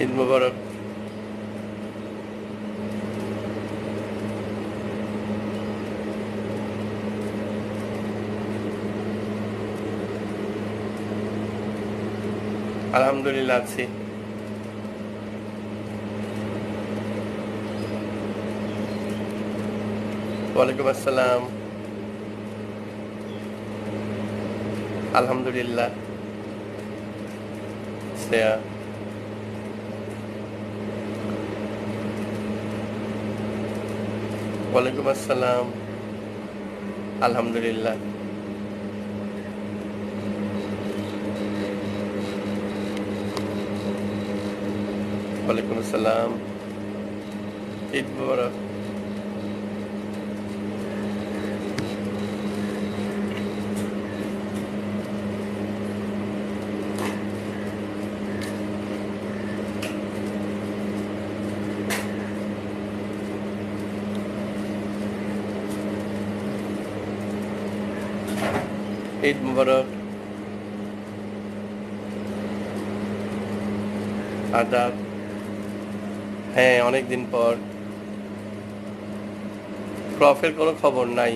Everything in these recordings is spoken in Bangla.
ঈদ মুবারক। আলহামদুলিল্লাহ আছি। ওয়ালাইকুম আসসালাম। আলহামদুলিল্লাহ। শ্রেয়া, ওয়ালাইকুম আসসালাম। আলহামদুলিল্লাহ। ওয়ালাইকুম আসসালাম। ঈদ মুবারক। ঈদ মুবারক। আদাব। হ্যাঁ, অনেকদিন পর। প্রফের কোনো খবর নাই,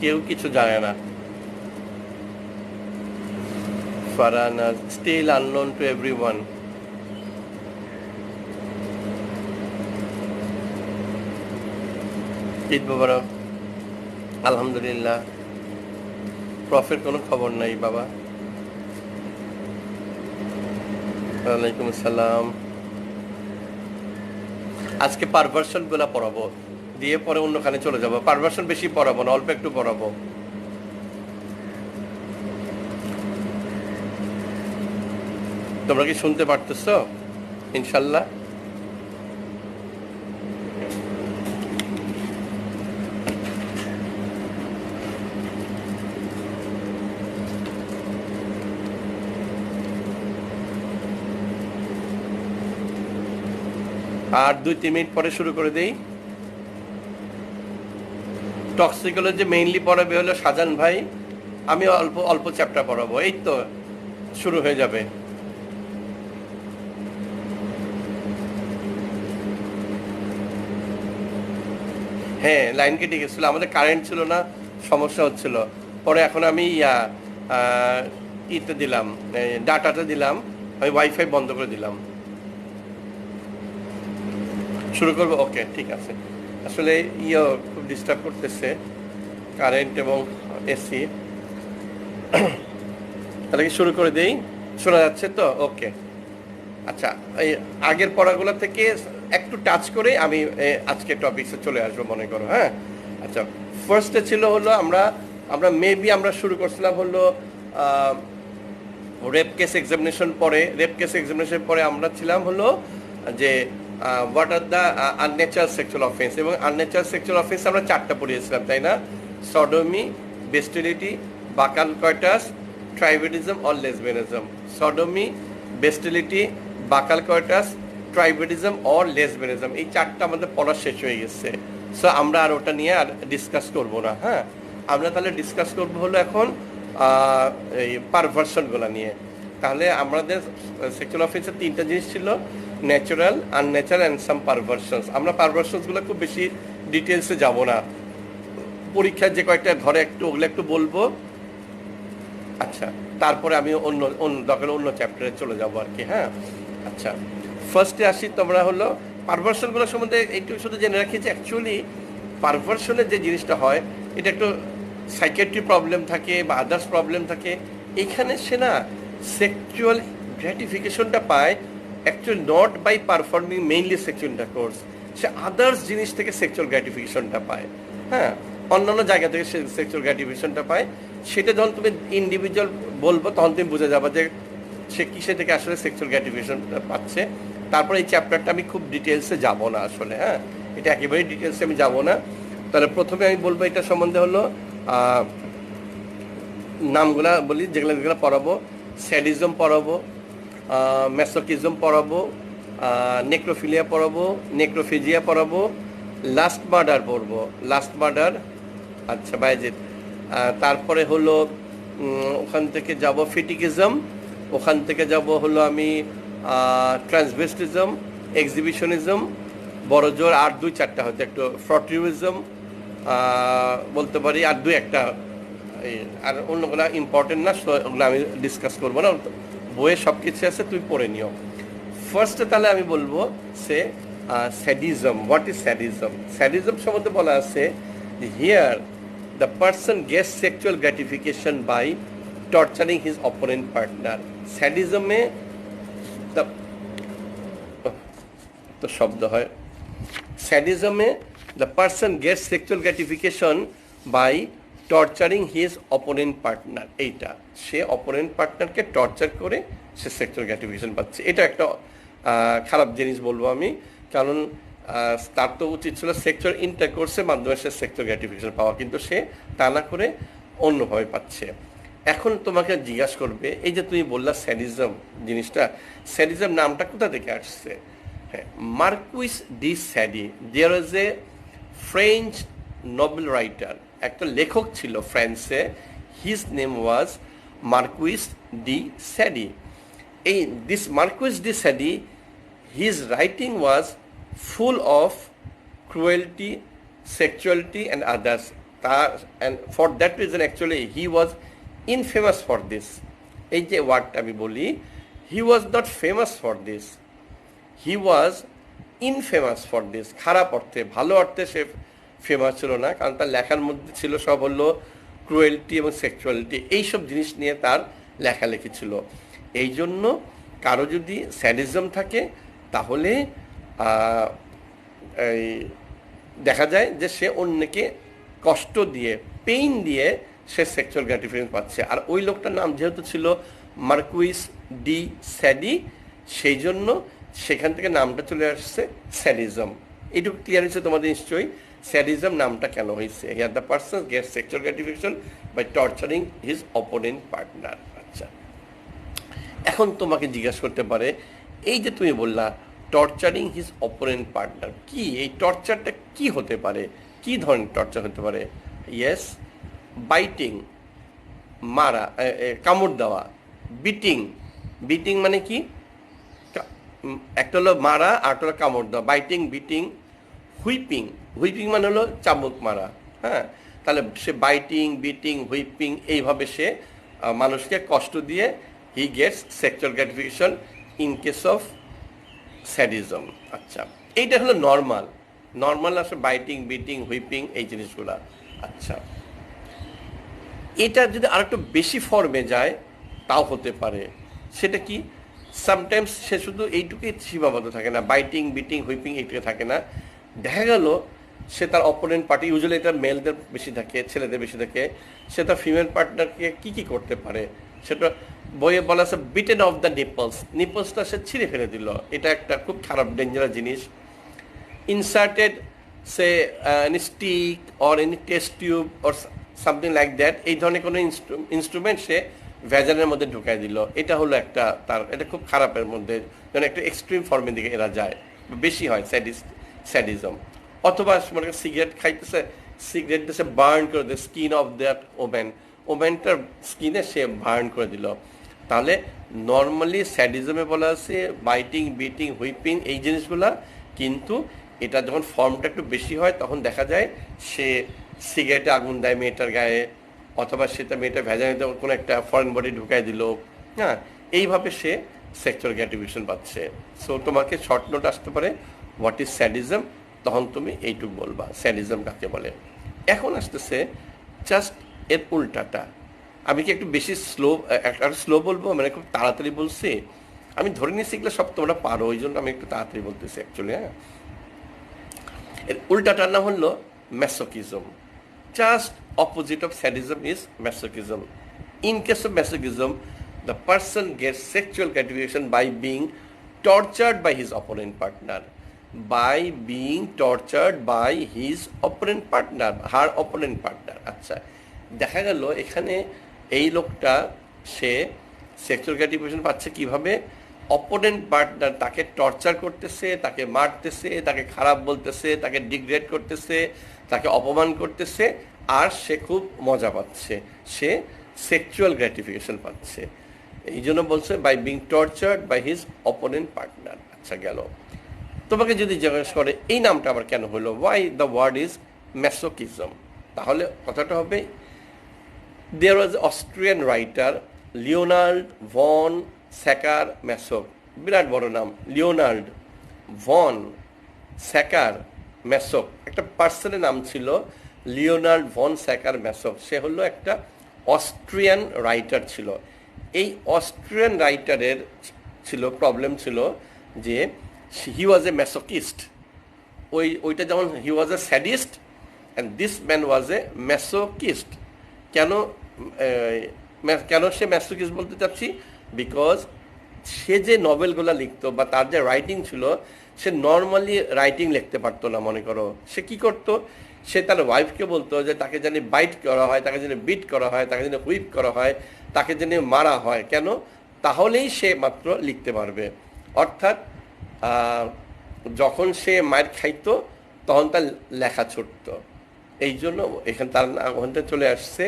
কেউ কিছু জানে না। Farhana still unknown to everyone. Eid মুবারক। আলহামদুলিল্লাহ। প্রফের কোনো খবর নাই বাবা। ওয়ালাইকুম আসসালাম। আজকে পারভার্সন গুলা পড়াবো, দিয়ে পরে অন্যখানে চলে যাবো। পারভার্সন বেশি পড়াবো না, অল্প একটু পড়াবো। তোমরা কি শুনতে পারতেছো ইনশাল্লাহ? আর 2-3 মিনিট পরে শুরু করে দেই। টক্সিকোলজি মেইনলি পড়াবে হলো শাহজাহান ভাই, আমি অল্প অল্প চ্যাপ্টার পড়াবো। এই তো শুরু হয়ে যাবে। হ্যাঁ, লাইন কেটে গেছিলো, আমাদের কারেন্ট ছিল না, সমস্যা হচ্ছিল। পরে এখন আমি ইতে দিলাম, ডাটাতে দিলাম, আমি ওয়াইফাই বন্ধ করে দিলাম। শুরু করবো? ওকে, ঠিক আছে। আসলে খুব ডিস্টার্ব করতেছে, কারেন্ট এবং এসি। তাহলে কি শুরু করে দেই? শোনা যাচ্ছে তো? ওকে। আচ্ছা, এই আগের পড়াগুলো থেকে একটু টাচ করে আমি আজকে টপিকসে চলে আসবো মনে করো। হ্যাঁ, আচ্ছা। ফার্স্টে ছিল হলো আমরা মেবি আমরা শুরু করছিলাম হলো রেপ কেস এক্সামিনেশন পরে আমরা ছিলাম হলো যে what are the unnatural sexual offence, এবং আননেচারাল সেক্সুয়াল অফেন্স আমরা 4টা পড়িয়েছিলাম, তাই না? Sodomy, bestiality, buccal coitus, tribadism or lesbianism. Sodomy, bestiality, buccal coitus, tribadism or lesbianism, এই 4টা আমাদের পড়া শেষ হয়ে গেছে। সো আমরা আর ওটা নিয়ে আর ডিসকাস করব না। হ্যাঁ, আমরা তাহলে ডিসকাস করব হলো এখন এই পারভার্সনগুলো নিয়ে। তাহলে আমাদের সেক্সুয়াল অফেন্সের 3টা জিনিস ছিল, ন্যাচারাল, আনন্যাচারাল অ্যান্ড সাম পারভার্সনস। আমরা পারভার্সনসগুলো খুব বেশি ডিটেলসে যাব না, পরীক্ষায় যে কয়েকটা ধরে ওগুলো একটু বলবো। আচ্ছা, তারপরে আমি অন্য চ্যাপ্টারে চলে যাবো আর কি। হ্যাঁ, আচ্ছা। ফার্স্টে আসি, তোমরা হলো পারভার্সনগুলো সম্বন্ধে একটু শুধু জেনে রাখি যে অ্যাকচুয়ালি পারভার্সনের যে জিনিসটা হয়, এটা একটু সাইকিয়াট্রি প্রবলেম থাকে বা আদার্স প্রবলেম থাকে। এখানে সে না সেক্সুয়াল গ্র্যাটিফিকেশনটা পায় actually not by performing mainly sexual intercourse, সে আদার্স জিনিস থেকে সেক্সুয়াল গ্র্যাটিফিকেশনটা পায়। হ্যাঁ, অন্যান্য জায়গা থেকে সে সেক্সুয়াল গ্র্যাটিফিকেশনটা পায়। সেটা যখন তুমি ইন্ডিভিজুয়াল বলবো তখন তুমি বুঝে যাবে যে সে কিসে থেকে আসলে সেক্সুয়াল গ্র্যাটিফিকেশন পাচ্ছে। তারপরে এই চ্যাপ্টারটা আমি খুব ডিটেলসে যাব না আসলে। হ্যাঁ, এটা একেবারেই ডিটেলসে আমি যাব না। তাহলে প্রথমে আমি বলবো এটা সম্বন্ধে হলো নামগুলা বলি যেগুলো পড়াবো। স্যাডিজম পড়াবো, ম্যাসোকিজম পড়াবো, নেক্রোফিলিয়া পড়াবো, নেক্রোফিজিয়া পড়াবো, লাস্ট মার্ডার পড়বো। লাস্ট মার্ডার, আচ্ছা বাইজিদ। তারপরে হলো ওখান থেকে যাব ফিটিকিজম, ওখান থেকে যাব হলো আমি ট্রান্সভেস্টিজম, এক্সিবিশনিজম, বড় জোর আর দুই চারটা হয়তো একটু ফ্রটিউইজম বলতে পারি, আর দুই একটা আর অন্যগুলো ইম্পর্টেন্ট না, ওগুলো আমি ডিসকাস করবো না, বইয়ে সব কিছু আছে, তুই পড়ে নিও। ফার্স্টে তাহলে আমি বলবো সে sadism. What is sadism? Sadism সম্বন্ধে বলা আছে here the person gets sexual gratification by torturing his opponent partner. স্যাডিজমে তো শব্দ হয়, স্যাডিজমে the person gets sexual gratification by torturing his opponent partner. এইটা সে অপোনেন্ট পার্টনারকে টর্চার করে সে সেক্সুয়াল গ্র্যাটিফিকেশন পাচ্ছে। এটা একটা খারাপ জিনিস বলবো আমি, কারণ তার তো উচিত ছিল সেক্সুয়াল ইন্টারকোর্সের মাধ্যমে সে সেক্সুয়াল গ্র্যাটিফিকেশন পাওয়া, কিন্তু সে তা না করে অন্যভাবে পাচ্ছে। এখন তোমাকে জিজ্ঞাসা করবে, এই যে তুমি বললা স্যাডিজম জিনিসটা, স্যাডিজম নামটা কোথা থেকে আসছে? হ্যাঁ, Marquis de Sade, there was a French noble writer, একটা লেখক ছিল ফ্রান্সে, his name was Marquis de Sade. এই this Marquis de Sade, his writing was full of cruelty, sexuality and others. And for that reason actually he was infamous for this. এই যে ওয়ার্ডটা আমি বলি, he was not famous for this, he was infamous for this। খারাপ অর্থে, ভালো অর্থে সে ফেমাস ছিল না, কারণ তার লেখার মধ্যে ছিল সব হলো ক্রুয়েলটি এবং সেক্সুয়ালিটি, এইসব জিনিস নিয়ে তার লেখালেখি ছিল। এই জন্য কারো যদি স্যাডিজম থাকে তাহলে এই দেখা যায় যে সে অন্যকে কষ্ট দিয়ে, পেইন দিয়ে সে সেক্সুয়াল গ্র্যাটিফিকেশন পাচ্ছে। আর ওই লোকটার নাম যেহেতু ছিল মার্কুইস ডি স্যাডি, সেই জন্য সেখান থেকে নামটা চলে আসছে স্যাডিজম। এইটুকু ক্লিয়ার হয়েছে তোমাদের নিশ্চয়ই, স্যাডিজম নামটা কেন হয়েছে। Here the person gets sexual gratification by torturing his opponent partner. আচ্ছা, এখন তোমাকে জিজ্ঞাসা করতে পারে, এই যে তুমি বললা টর্চারিং হিজ অপোনেন্ট পার্টনার, কি এই টর্চারটা কি হতে পারে, কি ধরনের টর্চার হতে পারে? ইয়েস, বাইটিং, মারা, কামড় দেওয়া, বিটিং। বিটিং মানে কি? একটা হলো মারা আর একটা হলো কামড় দেওয়া, বাইটিং, বিটিং। হুইপিং, হুইপিং মানে হলো চাবুক মারা। হ্যাঁ, তাহলে সে বাইটিং, বিটিং, হুইপিং এইভাবে সে মানুষকে কষ্ট দিয়ে he gets sexual gratification in case of sadism. আচ্ছা, এইটা হলো নর্মাল, নর্মাল আসলে বাইটিং, বিটিং, হুইপিং এই জিনিসগুলা। আচ্ছা, এটা যদি আর একটু বেশি ফর্মে যায় তাও হতে পারে। সেটা কি? সামটাইমস সে শুধু এইটুকুই সীমাবদ্ধ থাকে না, বাইটিং, বিটিং, হুইপিং এইটুকু থাকে না, দেখা গেল সে তার অপোনেন্ট পার্টি, ইউজুয়ালি এটা মেলদের বেশি থাকে, ছেলেদের বেশি থাকে, সে তার ফিমেল পার্টনারকে কী কী করতে পারে সেটা বইয়ে বলা আছে, বিটেন অফ দ্য নিপলস, নিপলসটা সে ছিঁড়ে ফেলে দিল। এটা একটা খুব খারাপ ডেঞ্জারাস জিনিস। Inserted say any stick or any test tube or something like that, এই ধরনের কোনো ইনস্ট্রুমেন্ট সে ভ্যাজানের মধ্যে ঢুকাই দিল। এটা হলো একটা তার, এটা খুব খারাপের মধ্যে, যেন একটা এক্সট্রিম ফর্মের দিকে এরা যায়, বেশি হয় স্যাডিজম। অথবা মনে করেন সিগারেট খাইতেছে, সিগারেট সে বার্ন করে দেয় স্কিন অফ দ্যাট ওম্যান, ওম্যানটার স্কিনে সে বার্ন করে দিল। তাহলে নর্মালি স্যাডিজমে বলা আছে বাইটিং, বিটিং, হুইপিং এই জিনিসগুলা, কিন্তু এটা যখন ফর্মটা একটু বেশি হয় তখন দেখা যায় সে সিগারেটে আগুন দেয় মেয়েটার গায়ে, অথবা সেটা মেয়েটা ভেজানিতে কোনো একটা ফরেন বডি ঢুকাই দিল। হ্যাঁ, এইভাবে সে সেক্সুয়াল গ্র্যাটিফিকেশন পাচ্ছে। সো তোমাকে শর্ট নোট আসতে পারে হোয়াট ইজ স্যাডিজম, তখন তুমি এইটুকু বলবা স্যাডিজম কাকে বলে। এখন আসতেছে জাস্ট এর উল্টাটা। আমি কি একটু বেশি স্লো বলবো, মানে খুব তাড়াতাড়ি বলছি? আমি ধরে নিচ্ছি এগুলো সব তোমরা পারো, ওই জন্য আমি একটু তাড়াতাড়ি বলতেছি অ্যাকচুয়ালি। হ্যাঁ, এর উল্টাটার নাম হলো ম্যাসোকিজম। Just opposite of sadism is masochism. In case of masochism, the person gets sexual gratification by being tortured by his opponent partner. By being tortured by his opponent partner, her opponent partner. আচ্ছা, দেখা গেল এখানে এই লোকটা সে সেক্সুয়াল গ্র্যাটিফিকেশন পাচ্ছে কিভাবে? অপোনেন্ট পার্টনার তাকে টর্চার করতেছে, তাকে মারতেছে, তাকে খারাপ বলতেছে, তাকে ডিগ্রেড করতেছে, তাকে অপমান করতেছে, আর সে খুব মজা পাচ্ছে, সে সেক্সুয়াল গ্র্যাটিফিকেশন পাচ্ছে। এই জন্য বলছে by being tortured by his opponent partner. আচ্ছা গেল। তোমাকে যদি জিজ্ঞেস করে এই নামটা আবার কেন হলো, ওয়াই দ্য ওয়ার্ড ইজ ম্যাসোকিজম, তাহলে কথাটা হবে দেয়ার ওয়াজ অস্ট্রিয়ান রাইটার লিওনার্ড ভন স্যাকার ম্যাসোক, বিরাট বড় নাম, লিওনার্ড ভন স্যাকার ম্যাসোক, একটা পার্সনের নাম ছিল লিওনার্ড ভন স্যাকার ম্যাসোক। সে হলো একটা অস্ট্রিয়ান রাইটার ছিল। এই অস্ট্রিয়ান রাইটারের প্রবলেম ছিল যে হি ওয়াজ এ ম্যাসোকিস্ট। ওইটা যেমন he was a sadist and this man was a masochist. কেন কেন সে ম্যাসোকিস্ট বলতে চাচ্ছি? বিকজ সে যে নভেলগুলো লিখতো বা তার যে রাইটিং ছিল, সে নর্মালি রাইটিং লিখতে পারতো না। মনে করো সে কি করতো, সে তার ওয়াইফকে বলতো যে তাকে যেন বাইট করা হয়, তাকে যেন বিট করা হয়, তাকে যেন হুইপ করা হয়, তাকে যেন মারা হয়। কেন? তাহলেই সে মাত্র লিখতে পারবে। অর্থাৎ যখন সে মায়ের খাইতো তখন তার লেখা ছুটতো। এই জন্য এখানে তার ওখানটা চলে আসছে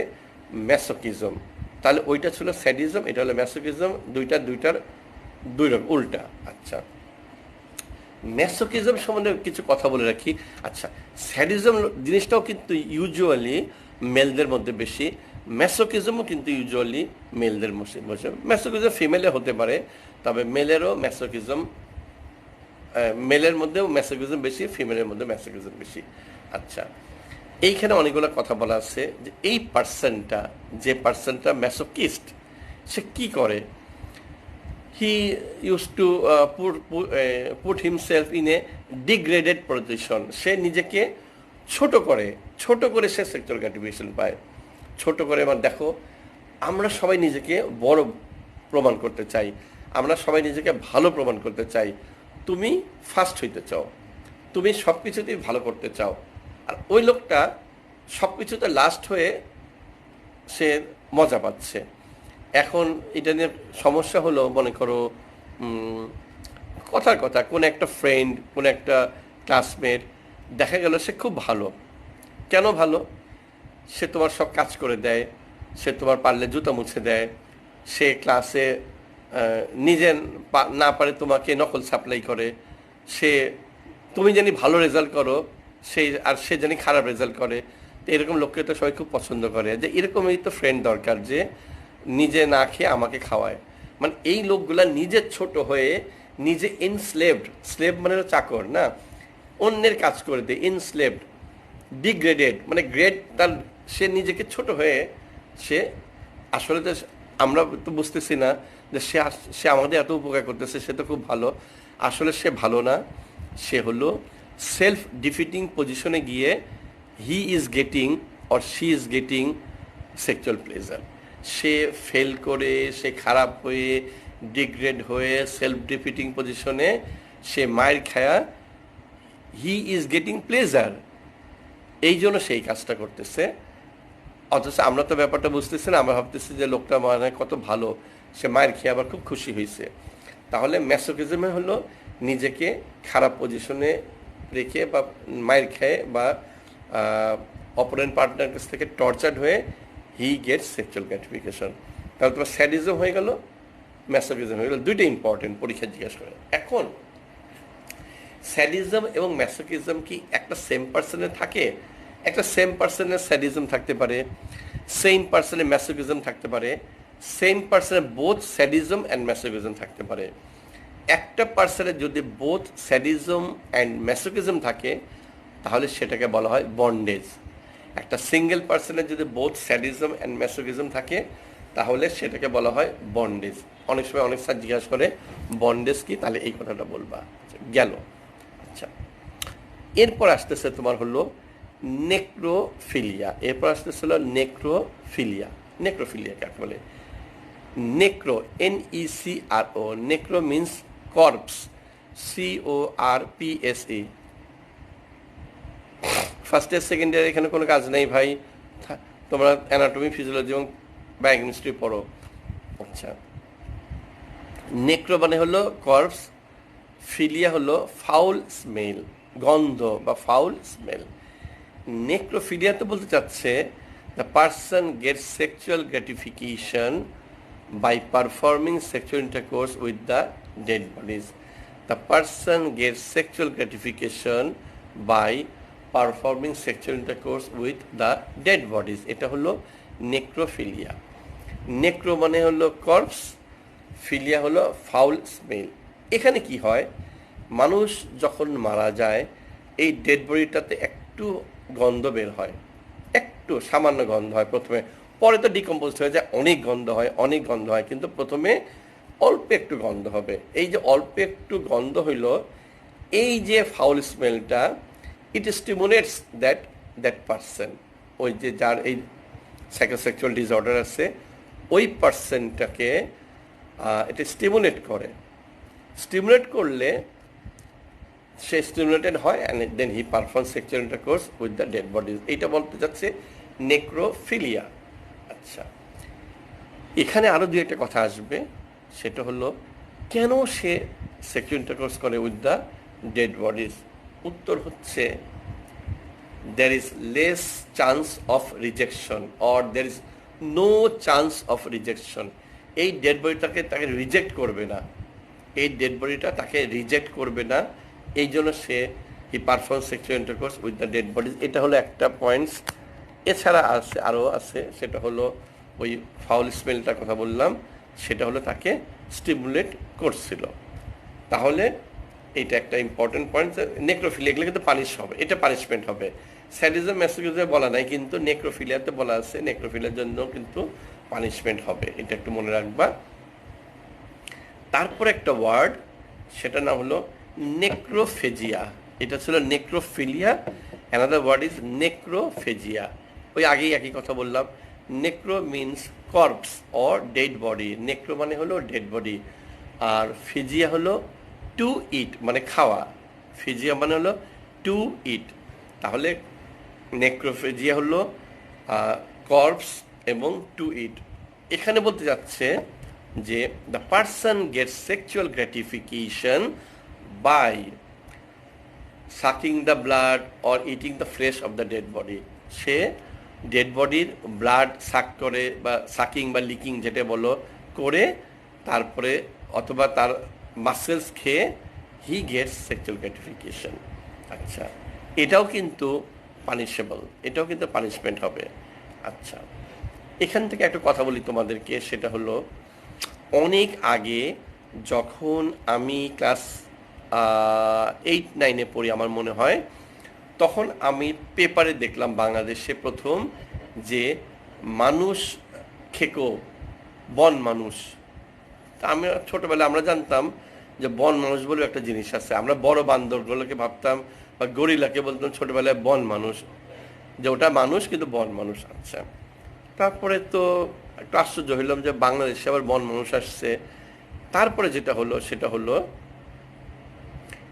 ম্যাসোকিজম। তাহলে ওইটা ছিল স্যাডিজম, এটা হলো ম্যাসোকিজম, দুইটার দুই রকম উল্টা। আচ্ছা, ম্যাসোকিজম সম্বন্ধে কিছু কথা বলে রাখি। আচ্ছা, স্যাডিজম জিনিসটাও কিন্তু ইউজুয়ালি মেলদের মধ্যে বেশি, ম্যাসোকিজমও কিন্তু ইউজুয়ালি মেলদের মধ্যে। ম্যাসোকিজম ফিমেলে হতে পারে, তবে মেলেরও ম্যাসোকিজম, মেলের মধ্যেও ম্যাসোকিজম বেশি, ফিমেলের মধ্যে ম্যাসোকিজম বেশি। আচ্ছা, এইখানে অনেকগুলো কথা বলা আছে যে এই যে পার্সনটা ম্যাসোকিস্ট, সে কি করে? He use to put himself in a degraded position. সে নিজেকে ছোট করে সে সেক্সুয়াল গ্র্যাটিফিকেশন পায়। ছোট করে, মানে দেখো, আমরা সবাই নিজেকে বড় প্রমাণ করতে চাই, আমরা সবাই নিজেকে ভালো প্রমাণ করতে চাই। তুমি ফার্স্ট হইতে চাও, তুমি সব কিছুতেই ভালো করতে চাও, আর ওই লোকটা সব কিছুতে লাস্ট হয়ে সে মজা পাচ্ছে। এখন এটা নিয়ে সমস্যা হলো, মনে করো কথার কথা কোন একটা ফ্রেন্ড, কোন একটা ক্লাসমেট দেখা গেল সে খুব ভালো। কেন ভালো? সে তোমার সব কাজ করে দেয়, সে তোমার পারলে জুতো মুছে দেয়, সে ক্লাসে নিজে না পারে তোমাকে নকল সাপ্লাই করে, সে তুমি জানি ভালো রেজাল্ট করো সে জানি খারাপ রেজাল্ট করে। তো এরকম লোককে তো সবাই খুব পছন্দ করে, যে এরকমই তো ফ্রেন্ড দরকার যে নিজে না খেয়ে আমাকে খাওয়ায়। মানে এই লোকগুলা নিজে ছোট হয়ে নিজে ইনস্লেভড, স্লেভ মানে চাকর না, অন্যের কাজ করে দেয়, ইনস্লেভড, ডিগ্রেডেড মানে গ্রেড তার, সে নিজেকে ছোট হয়ে সে আসলে তো আমরা তো বুঝতেছি না যে সে আমাদের এত উপকার করতেছে, সে তো খুব ভালো। আসলে সে ভালো না, সে হলো সেলফ ডিফিটিং পজিশনে গিয়ে he is getting or she is getting sexual pleasure. Say fail করে, সে খারাপ হয়ে, ডিগ্রেড হয়ে, সেলফ ডিফিটিং পজিশনে সে মায়ের খায়া হি ইজ গেটিং প্লেজার, এই জন্য সেই কাজটা করতেছে। অথচ আমরা তো ব্যাপারটা বুঝতেছি না, আমরা ভাবতেছি যে লোকটা মানে কত ভালো, সে মায়ের খেয়ে আবার খুব খুশি হয়েছে। তাহলে ম্যাসোকিজমে হলো নিজেকে খারাপ পজিশনে রেখে বা মায়ের খেয়ে বা অপোনেন্ট পার্টনার কাছ থেকে টর্চার্ড হয়ে হি গেটস সেক্সুয়াল গ্র্যাটিফিকেশন। তাহলে তোমার স্যাডিজম হয়ে গেল, ম্যাসোকিজম হয়ে গেল, দুইটাই ইম্পর্টেন্ট, পরীক্ষা জিজ্ঞাসা করে। এখন স্যাডিজম এবং ম্যাসোকিজম কি একটা সেম পার্সনে থাকে? একটা সেম পার্সনের স্যাডিজম থাকতে পারে, সেম পার্সনের ম্যাসোকিজম থাকতে পারে, সেম পার্সনের বোথ স্যাডিজম অ্যান্ড ম্যাসোকিজম থাকতে পারে। একটা পার্সনের যদি বোথ স্যাডিজম অ্যান্ড ম্যাসোকিজম থাকে তাহলে সেটাকে বলা হয় বন্ডেজ। একটা সিঙ্গেল পার্সনের যদি বোথ স্যাডিজম অ্যান্ড ম্যাসোকিজম থাকে তাহলে সেটাকে বলা হয় বন্ডেজ। অনেক সময় অনেক স্যার জিজ্ঞাসা করে বন্ডেজ কি, তাহলে এই কথাটা বলবা। গেল। আচ্ছা, এরপর আসতেছে তোমার হলো নেক্রোফিলিয়া। এরপর আসতেছিল নেক্রোফিলিয়া। নেক্রোফিলিয়া কাকে বলে? Necro, NECRO, necro means corpse, CORPSE। First year second year এখানে কোনো কাজ নেই ভাই, তোমরা অ্যানাটমি, ফিজিওলজি এবং বায়োকেমিস্ট্রি পড়ো। আচ্ছা, নেক্রো মানে হলো কর্পস, ফিলিয়া হলো ফাউল স্মেল, গন্ধ বা ফাউল স্মেল। নেক্রোফিলিয়া তো বলতে চাচ্ছে the person gets sexual gratification by performing sexual intercourse with the dead bodies. The person gets sexual gratification by performing sexual intercourse with the dead bodies. এটা হলো নেক্রোফিলিয়া। নেক্রো মানে হলো কর্পস, ফিলিয়া হলো ফাউল স্মেল। এখানে কি হয়, মানুষ যখন মারা যায় এই ডেড বডিটাতে একটু গন্ধ বের হয়, একটু সামান্য গন্ধ হয় প্রথমে, পরে তো ডিকম্পোজ হয়ে যায়, অনেক গন্ধ হয়, অনেক গন্ধ হয়, কিন্তু প্রথমে অল্প একটু গন্ধ হবে। এই যে অল্প একটু গন্ধ হইল, এই যে ফাউল স্মেলটা, ইট স্টিমুলেটস দ্যাট পারসন, ওই যে যার এই সাইকোসেক্সুয়াল ডিসঅর্ডার আছে ওই পারসনটাকে এটা স্টিমুলেট করে। স্টিমুলেট করলে সে স্টিমুলেটেড হয় and then he perform sexual intercourse with the dead bodies. এইটা বলতে যাচ্ছে নেক্রোফিলিয়া। আচ্ছা, এখানে আরও দু একটা কথা আসবে, সেটা হলো কেন সে সেক্সুয়াল ইন্টারকোর্স করে উইথ দ্য ডেড বডিজ। উত্তর হচ্ছে there is less chance of rejection or there is no chance of rejection. এই ডেড বডিটাকে তাকে রিজেক্ট করবে না, এই ডেড বডিটা তাকে রিজেক্ট করবে না, এই জন্য সে he perform sexual intercourse with the dead bodies. এটা হলো একটা পয়েন্টস। এছাড়া আছে, আরও আছে, সেটা হলো ওই ফাউল স্মেলটার কথা বললাম, সেটা হলো তাকে স্টিমুলেট করছিল। তাহলে এটা একটা ইম্পর্টেন্ট পয়েন্ট। নেক্রোফিলিয়া এগুলো কিন্তু পানিশ হবে, এটা পানিশমেন্ট হবে। স্যাডিজম ম্যাসোকিজমে বলা নাই, কিন্তু নেক্রোফিলিয়াতে বলা আছে নেক্রোফিলিয়ার জন্য কিন্তু পানিশমেন্ট হবে, এটা একটু মনে রাখবা। তারপর একটা ওয়ার্ড, সেটা নাম হলো নেক্রোফেজিয়া। এটা ছিল necrophilia, another word is necrophagia. ওই আগেই একই কথা বললাম, necro means corpse or dead body. Necro মানে হলো ডেড বডি, আর ফেজিয়া হলো টু ইট মানে খাওয়া। ফেজিয়া মানে হলো টু ইট। তাহলে নেক্রোফেজিয়া হলো কর্পস এবং টু ইট। এখানে বলতে যাচ্ছে যে the person gets sexual gratification by sucking the blood or eating the flesh of the dead body. সে ডেড বডির ব্লাড সাক করে, বা সাকিং বা লিকিং যেটা বলো করে, তারপরে অথবা তার মাসেলস খেয়ে হি গেটস সেক্সুয়াল গ্র্যাটিফিকেশন। আচ্ছা, এটাও কিন্তু পানিশেবল, এটাও কিন্তু পানিশমেন্ট হবে। আচ্ছা, এখান থেকে একটা কথা বলি তোমাদেরকে, সেটা হলো অনেক আগে যখন আমি ক্লাস 8-9-এ পড়ি আমার মনে হয়, তখন আমি পেপারে দেখলাম বাংলাদেশে প্রথম যে মানুষ খেকো, বন মানুষ। তা আমি ছোটোবেলায় আমরা জানতাম যে বন মানুষ বলে একটা জিনিস আছে, আমরা বড় বান্দরগুলোকে ভাবতাম বা গরিলাকে বলতাম ছোটোবেলায় বন মানুষ, যে ওটা মানুষ কিন্তু বন মানুষ। আচ্ছা, তারপরে তো একটু আশ্চর্য হইলাম যে বাংলাদেশে আবার বন মানুষ আসছে। তারপরে যেটা হলো সেটা হলো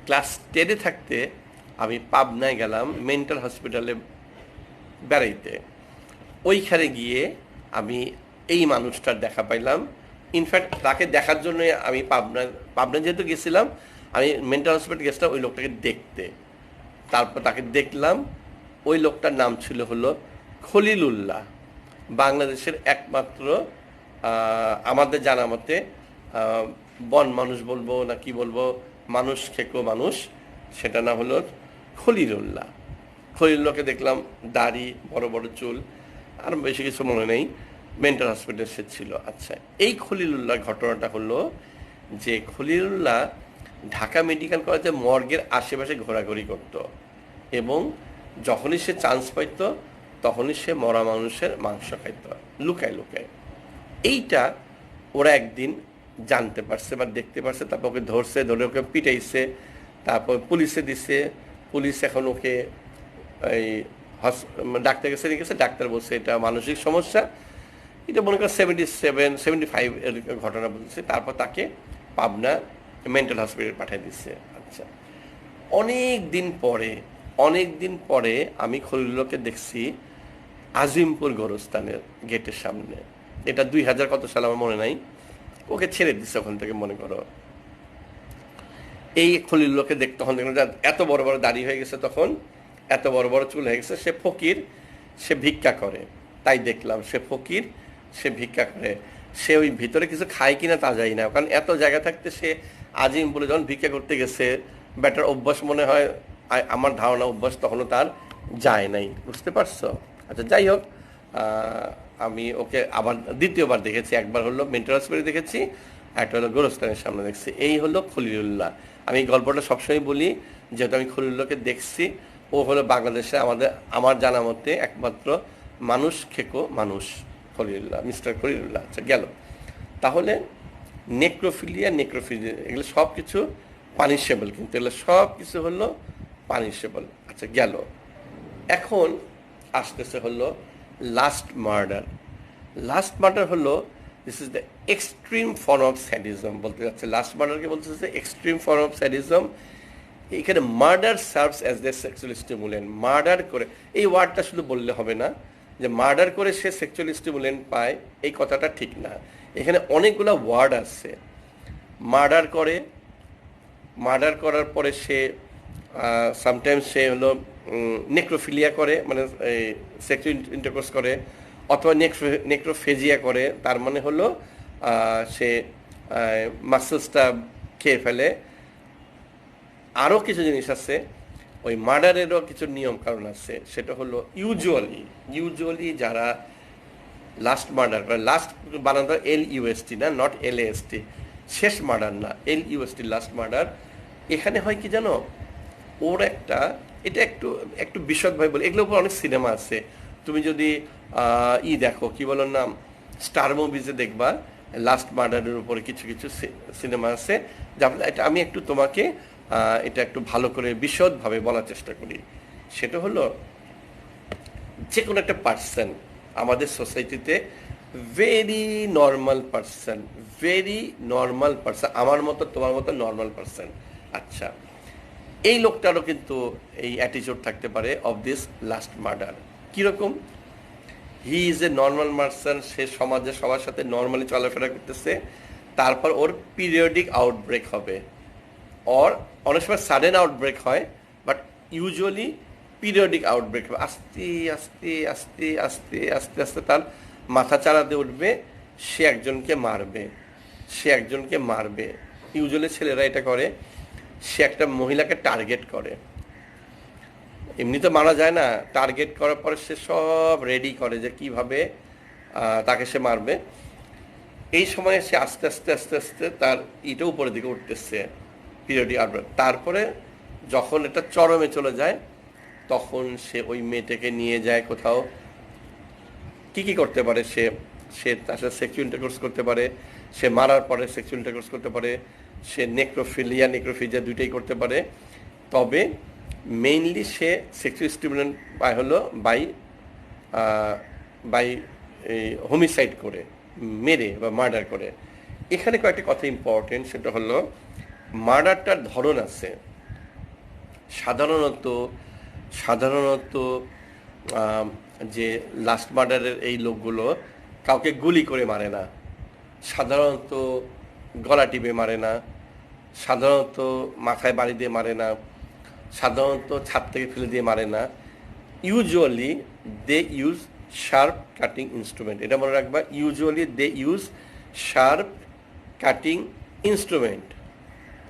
ক্লাস 10-এ থাকতে আমি পাবনায় গেলাম মেন্টাল হসপিটালে বেড়াইতে। ওইখানে গিয়ে আমি এই মানুষটার দেখা পাইলাম। ইনফ্যাক্ট তাকে দেখার জন্য আমি পাবনা যেহেতু গেছিলাম, আমি মেন্টাল হসপিটাল গেছিলাম ওই লোকটাকে দেখতে। তারপর তাকে দেখলাম, ওই লোকটার নাম ছিল হলো খলিলুল্লাহ। বাংলাদেশের একমাত্র আমাদের জানা মতে বন মানুষ বলবো না কি বলবো, মানুষ খেকো মানুষ, সেটা না হলো খলিলুল্লাহ। খলিলুল্লাহকে দেখলাম, দাড়ি, বড় বড় চুল, আর বেশি কিছু মনে নেই। মেন্টাল হসপিটাল সে ছিল। আচ্ছা, এই খলিলুল্লাহ ঘটনাটা হলো যে খলিলুল্লাহ ঢাকা মেডিকেল কলেজে মর্গের আশেপাশে ঘোরাঘুরি করত, এবং যখনই সে চান্স পাইত তখনই সে মরা মানুষের মাংস খাইত লুকায় লুকায়। এইটা ওরা একদিন জানতে পারছে বা দেখতে পারছে, তারপর ওকে ধরছে, ধরে ওকে পিটাইছে, তারপর পুলিশে দিছে। পুলিশ এখন ওকে এই ডাক্তার কাছে নিয়ে গেছে, ডাক্তার বলছে এটা মানসিক সমস্যা। এটা মনে করেন 77-75 এর ঘটনা বলছে। তারপর তাকে পাবনা মেন্টাল হসপিটাল পাঠিয়ে দিচ্ছে। আচ্ছা, অনেক দিন পরে আমি খলিলুল্লাহকে দেখছি আজিমপুর গোরস্থানের গেটের সামনে। এটা 2000 কত সাল আমার মনে নাই। ওকে ছেড়ে দিচ্ছে ওখান থেকে, মনে করো। এই খলিলুল্লাহকে দেখতে তখন দেখলাম এত বড় বড় দাড়ি হয়ে গেছে, তখন এত বড় বড় চুল হয়ে গেছে। সে ফকির, সে ভিক্ষা করে, তাই দেখলাম সে ফকির, সে ভিক্ষা করে। সে ওই ভিতরে কিছু খায় কিনা তা যায় না, কারণ এত জায়গা থাকতে সে আজিম বলে যখন ভিক্ষা করতে গেছে, ব্যাটার অভ্যাস মনে হয়, আমার ধারণা অভ্যাস তখনও তার যায় নাই, বুঝতে পারছো? আচ্ছা, যাই হোক, আমি ওকে আবার দ্বিতীয়বার দেখেছি। একবার হলো মেন্টাল হসপিটালে দেখেছি, একটা হলো গোরস্থানের সামনে দেখছি। এই হলো খলিলুল্লাহ। আমি এই গল্পটা সবসময় বলি, যেহেতু আমি খলিলুল্লাহকে দেখছি। ও হলো বাংলাদেশে আমার জানা মতে একমাত্র মানুষ খেকো মানুষ, খলিলুল্লাহ, মিস্টার খলিলুল্লাহ। আচ্ছা, গেল। তাহলে নেক্রোফিলিয়া এগুলো সব কিছু পানিশেবল, কিন্তু এগুলো সব কিছু হলো পানিশেবল। আচ্ছা, গেল। এখন আসতেছে হলো লাস্ট মার্ডার হলো, this is the extreme form of sadism বলতে যাচ্ছে। লাস্ট মার্ডারকে বলতেছে এক্সট্রিম ফর্ম অফ স্যাডিজম। এখানে murder serves as the sexual stimulant. Murder করে, এই ওয়ার্ডটা শুধু বললে হবে না যে মার্ডার করে সে সেক্সুয়াল স্টিমুলেন্ট পায়, এই কথাটা ঠিক না। এখানে অনেকগুলো ওয়ার্ড আছে। মার্ডার করার পরে সে সামটাইমস সে হলো নেক্রোফিলিয়া করে, মানে সেক্সুয়াল ইন্টারকোর্স করে, অথবা নেক্রোফেজিয়া করে। তার মানে হলো সে মাসেলসটা খেয়ে ফেলে। আরও কিছু জিনিস আছে, ওই মার্ডারেরও কিছু নিয়ম কারণ আছে। সেটা হলো ইউজুয়ালি যারা লাস্ট মার্ডার করে, লাস্ট বানানো LUST না, নট LAST, শেষ মার্ডার না, LUST, লাস্ট মার্ডার। এখানে হয় কি জানো, ওর এটা একটু বিশদভাবে বলি, এগুলোর উপর অনেক সিনেমা আছে। তুমি যদি দেখো, কি বলো না, স্টার মুভিজে দেখবা লাস্ট মার্ডারের উপরে কিছু কিছু সিনেমা আছে। এটা আমি একটু তোমাকে এটা একটু ভালো করে বিশদভাবে বলার চেষ্টা করি। সেটা হলো, যে কোনো একটা পার্সন আমাদের সোসাইটিতে ভেরি নর্মাল পার্সন, আমার মতো তোমার মতো নর্মাল পার্সন। আচ্ছা, এই লোকটারও কিন্তু এই অ্যাটিটিউড থাকতে পারে অফ দিস লাস্ট মার্ডার। কীরকম? He is a normal person, সে সমাজে সবার সাথে নর্মালি চলাফেরা করতেছে। তারপর ওর পিরিয়ডিক আউটব্রেক হবে, অনেক সময় সাডেন আউটব্রেক হয়, বাট ইউজুয়ালি পিরিয়ডিক আউটব্রেক হবে। আস্তে আস্তে আস্তে আস্তে আস্তে আস্তে তার মাথা চাড়াতে উঠবে, সে একজনকে মারবে। ইউজুয়ালি ছেলেরা এটা করে, সে একটা মহিলাকে টার্গেট করে। এমনি তো মারা যায় না, টার্গেট করার পরে সে সব রেডি করে যে কিভাবে তাকে সে মারবে। এই সময় সে আস্তে আস্তে আস্তে আস্তে তার ইটা উপরের দিকে উঠতেছে, পিরিয়ডিক আউটব্রেক। তারপরে যখন এটা চরমে চলে যায়, তখন সে ওই মেয়েটাকে নিয়ে যায় কোথাও। কি করতে পারে সে তার সাথে সেক্সুয়াল ইন্টারকোর্স করতে পারে, সে মারার পরে সেক্সুয়াল ইন্টারকোর্স করতে পারে, সে নেক্রোফিজিয়া দুইটাই করতে পারে। তবে মেইনলি সে সেক্সুয়াল স্টিমুলেন্ট পায় হলো বাই হোমিসাইড করে, মেরে বা মার্ডার করে। এখানে কয়েকটা কথা ইম্পর্টেন্ট, সেটা হলো মার্ডারটার ধরন আছে। সাধারণত যে লাস্ট মার্ডারের এই লোকগুলো কাউকে গুলি করে মারে না, সাধারণত গলা টিপে মারে না, সাধারণত মাথায় বাড়ি দিয়ে মারে না, সাধারণত ছাদ থেকে ফেলে দিয়ে মারে না। Usually they use sharp cutting instrument. এটা মনে রাখবা, usually they use sharp cutting instrument.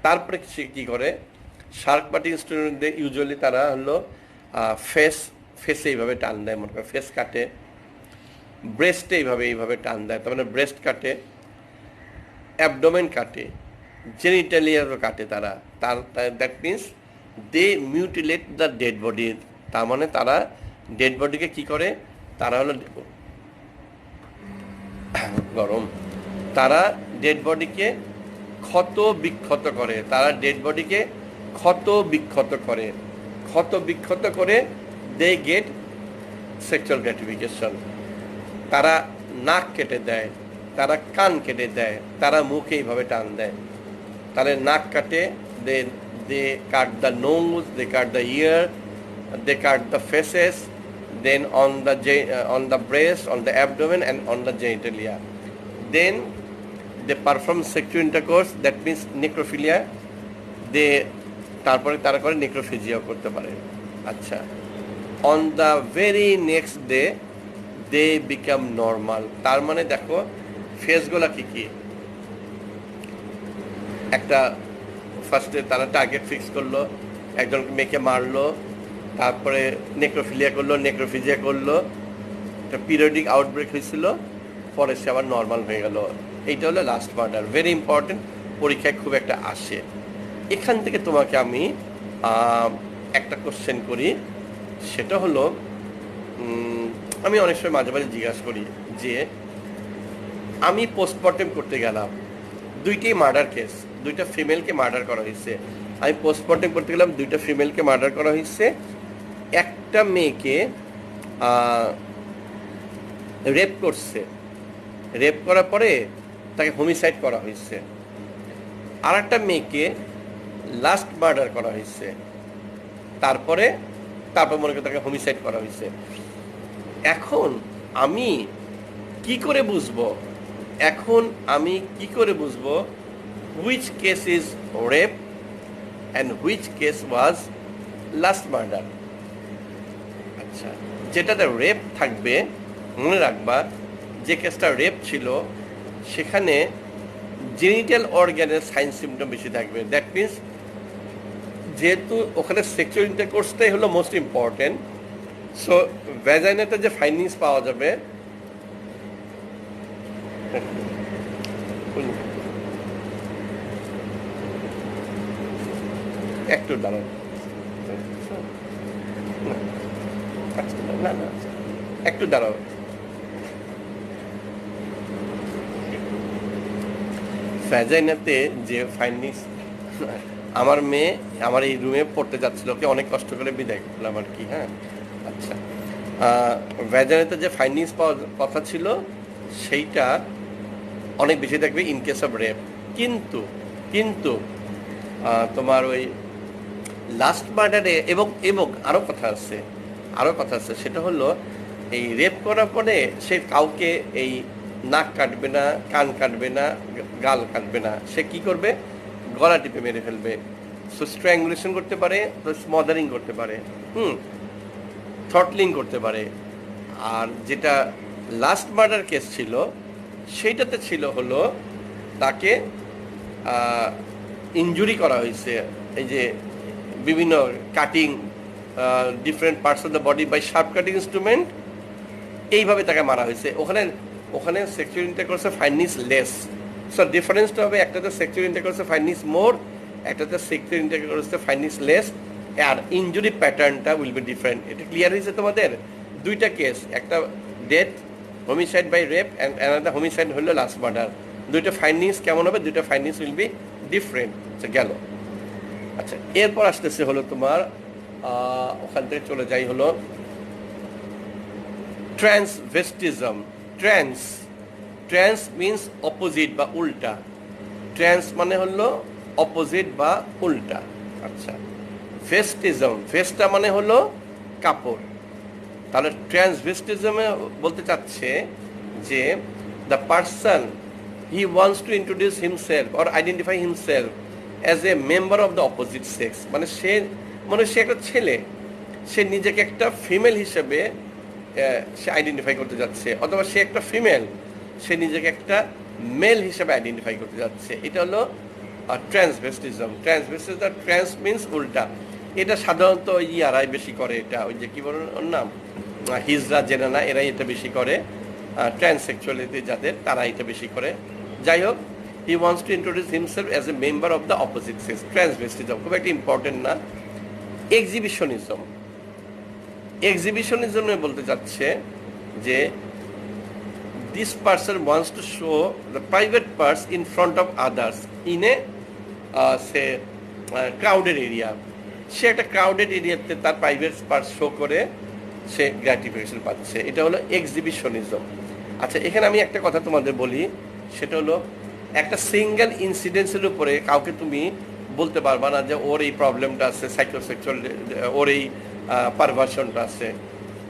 তারপরে সে কী করে, শার্প কাটিং ইনস্ট্রুমেন্ট দিয়ে ইউজুয়ালি তারা হলো ফেসে এইভাবে টান দেয়, মনে করে ফেস কাটে, ব্রেস্টে এইভাবে টান দেয়, তার মানে ব্রেস্ট কাটে, অ্যাবডোমেন কাটে, জেনিটালিয়ারও কাটে তারা। That means they mutilate the dead body. তার মানে তারা ডেড বডিকে কি করে, তারা হলো গরম, তারা ডেড বডিকে ক্ষত বিক্ষত করে দে গেট সেক্সুয়াল গ্র্যাটিফিকেশন। তারা নাক কেটে দেয়, তারা কান কেটে দেয়, তারা মুখে এইভাবে টান দেয়। তাহলে নাক কাটে, they cut the nose, they cut the ear, they cut the faces, then on the breast, on the abdomen and on the genitalia. Then they perform sexual intercourse, that means necrophilia. তারপরে তারা করে নেক্রোফেজিয়া করতে পারে। আচ্ছা, on the very next day they become normal। তার মানে দেখো, ফেজগুলা কি কি? একটা ফার্স্টে তারা টার্গেট ফিক্স করলো, একজন মেয়েকে মারলো, তারপরে নেক্রোফিলিয়া করলো, নেক্রোফিজিয়া করলো, একটা পিরিয়ডিক আউটব্রেক হয়েছিল, পরে সে আবার নর্মাল হয়ে গেল। এইটা হলো লাস্ট মার্ডার, ভেরি ইম্পর্টেন্ট, পরীক্ষায় খুব একটা আসে। এখান থেকে তোমাকে আমি একটা কোশ্চেন করি, সেটা হলো আমি অনেক সময় মাঝে মাঝে জিজ্ঞাসা করি যে আমি পোস্টমর্টেম করতে গেলাম, দুইটাই মার্ডার কেস, দুইটা ফিমেলকে মার্ডার করা হয়েছে। আমি পোস্টমর্টেম করতে গেলাম, দুইটা ফিমেলকে মার্ডার করা হয়েছে। একটা মেয়েকে রেপ করছে, রেপ করার পরে তাকে হোমিসাইড করা হয়েছে। আর একটা মেয়েকে লাস্ট মার্ডার করা হয়েছে, তারপর মনে করি তাকে হোমিসাইড করা হয়েছে। এখন আমি কি করে বুঝবো, which case is rape and which case was last murder? আচ্ছা, যেটাতে রেপ থাকবে, মনে রাখবা যে কেসটা রেপ ছিল সেখানে জেনিটাল অর্গ্যানের সাইন সিমটম বেশি থাকবে। দ্যাট মিনস যেহেতু ওখানে সেক্সুয়াল ইন্টারকোর্সটাই হলো মোস্ট ইম্পর্টেন্ট, সো ভ্যাজাইনাতে যে ফাইন্ডিংস পাওয়া যাবে, একটু দাঁড়ান, না একটু দাঁড়াও। ভ্যাজাইনাতে যে ফাইন্ডিংস, আমার মেয়ে আমার এই রুমে পড়তে যাচ্ছিল, ওকে অনেক কষ্ট করে বিদায় করলাম আর কি। হ্যাঁ, আচ্ছা, ভ্যাজাইনাতে যে ফাইন্ডিংস পাওয়ার কথা ছিল সেইটা অনেক বেশি থাকবে ইন কেস অফ রেপ। কিন্তু তোমার ওই লাস্ট মার্ডারে এবং আরও কথা আছে, সেটা হলো এই রেপ করার পরে সে কাউকে এই নাক কাটবে না, কান কাটবে না, গাল কাটবে না, সে কি করবে, গলা টিপে মেরে ফেলবে। সো স্ট্র্যাঙ্গুলেশন করতে পারে, স্মদারিং করতে পারে, থ্রটলিং করতে পারে। আর যেটা লাস্ট মার্ডার কেস ছিল সেইটাতে ছিল হলো তাকে ইনজুরি করা হয়েছে, এই যে বিভিন্ন cutting different parts of the body by sharp cutting instrument, এইভাবে তাকে মারা হয়েছে। ওখানে সেক্সুয়াল ইন্টারকোর্সে ফাইন্ডিংস লেস। সো ডিফারেন্সটা হবে, একটাতে সেক্সুয়াল ইন্টারকোর্সে ফাইন্ডিংস মোর, একটাতে সেক্সুয়াল ইন্টারকোর্সে ফাইন্ডিংস লেস, আর ইনজুরি প্যাটার্নটা উইল বি ডিফারেন্ট। এটা ক্লিয়ার হয়েছে তোমাদের? দুইটা কেস, একটা death homicide by rape and another homicide হলো লাস্ট মার্ডার। দুইটা ফাইন্ডিংস কেমন হবে? দুইটা ফাইন্ডিংস উইল বি ডিফারেন্ট। আচ্ছা, গেল। আচ্ছা, এরপর আসতেছে হলো তোমার ওখান থেকে চলে যাই হলো ট্রান্সভেস্টিজম। ট্রান্স মিন্স অপোজিট বা উল্টা, ট্রান্স মানে হলো অপোজিট বা উল্টা। আচ্ছা, ভেস্টিজম, ভেস্টা মানে হলো কাপড়। তাহলে ট্রান্সভেস্টিজমে বলতে চাচ্ছে যে the person he wants to introduce himself or identify himself as a member of the opposite sex. মানে সে একটা ছেলে, সে নিজেকে একটা ফিমেল হিসেবে সে আইডেন্টিফাই করতে যাচ্ছে, অথবা সে একটা ফিমেল, সে নিজেকে একটা মেল হিসেবে আইডেন্টিফাই করতে যাচ্ছে। এটা হলো ট্রান্সভেস্টিজম। ট্রান্স মিন্স উল্টা। এটা সাধারণত ইয়ারাই বেশি করে, এটা ওই যে কি বলেন ওর নাম, হিজরা, জেনানা, এরাই এটা বেশি করে। ট্রান্সসেক্সুয়ালিটি যাদের, তারা এটা বেশি করে। যাই হোক, he wants to introduce himself as a member of the opposite sex. Transvestism খুব একটা ইম্পর্টেন্ট না। এক্সিবিশনিজমে বলতে চাচ্ছে যে this person wants to show the private parts in front of others in a সে ক্রাউডেড এরিয়া। সে একটা ক্রাউডেড এরিয়াতে তার প্রাইভেট পার্টস শো করে সে গ্র্যাটিফিকেশন পাচ্ছে। এটা হলো এক্সিবিশনিজম। আচ্ছা, এখানে আমি একটা কথা তোমাদের বলি, সেটা হলো একটা সিঙ্গেল ইনসিডেন্সের উপরে কাউকে তুমি বলতে পারবা না যে ওর এই প্রবলেমটা আছে, সাইকোসেক্সুয়াল, ওর এই পারভার্সনটা আছে।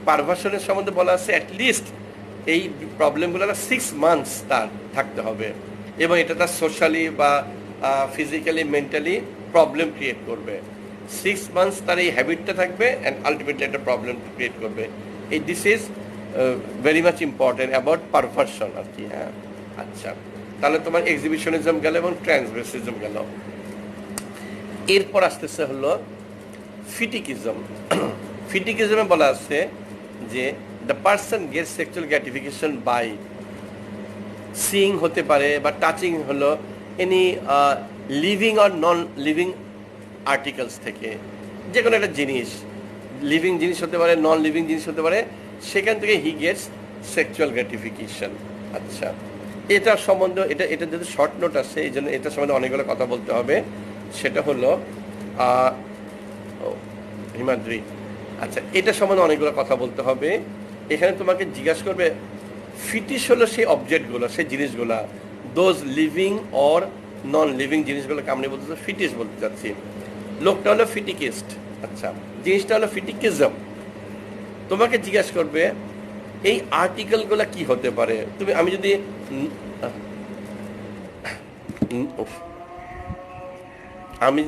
পারভার্সনের সম্বন্ধে বলা আছে অ্যাটলিস্ট এই প্রবলেমগুলো 6 মান্থস তার থাকতে হবে, এবং এটা তার সোশ্যালি বা ফিজিক্যালি মেন্টালি প্রবলেম ক্রিয়েট করবে। 6 মান্থস তার এই হ্যাবিটটা থাকবে অ্যান্ড আলটিমেটলি একটা প্রবলেম ক্রিয়েট করবে। This is very much important about perversion আর কি। হ্যাঁ, আচ্ছা, তাহলে তোমার এক্সিবিশনিজম গেল এবং ট্রান্সগ্রেসিজম গেল। এরপর আসতেছে হলো ফিটিকিজম। ফিটিকিজমে বলা আছে যে the person gets sexual gratification by seeing হতে পারে বা টাচিং হলো any living or non living articles থেকে, যে কোনো একটা জিনিস, লিভিং জিনিস হতে পারে, নন লিভিং জিনিস হতে পারে, সেখান থেকে হি গেটস সেক্সুয়াল গ্র্যাটিফিকেশন। আচ্ছা, এটা সম্বন্ধে এটা যদি শর্ট নোট আছে, এই জন্য এটা সম্বন্ধে অনেকগুলো কথা বলতে হবে। সেটা হলো হিমাদ্রি, আচ্ছা এটা সম্বন্ধে অনেকগুলো কথা বলতে হবে। এখানে তোমাকে জিজ্ঞাসা করবে ফিটিশ হলো সেই অবজেক্টগুলো, সেই জিনিসগুলা, those living or non living জিনিসগুলোকে আমরা বলতে ফিটিশ বলতে চাচ্ছি। লোকটা হলো ফিটিকিস্ট, আচ্ছা জিনিসটা হলো ফিটিকিজম। তোমাকে জিজ্ঞাসা করবে এই আর্টিকেলগুলো কি হতে পারে। আমি যদি আমি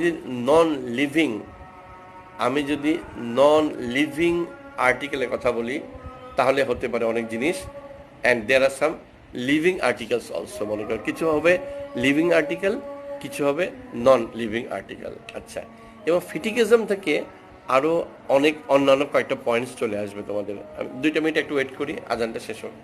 যদি নন লিভিং আর্টিকেলের কথা বলি, তাহলে হতে পারে অনেক জিনিস। And there are some living articles also. মনে করো কিছু হবে লিভিং আর্টিকেল, কিছু হবে নন লিভিং আর্টিকেল। আচ্ছা, এবং ফিটিকিজম থেকে আরও অনেক অন্যান্য কয়েকটা পয়েন্টস চলে আসবে তোমাদের। আমি 2 মিনিট একটু ওয়েট করি, আজানটা শেষ হোক।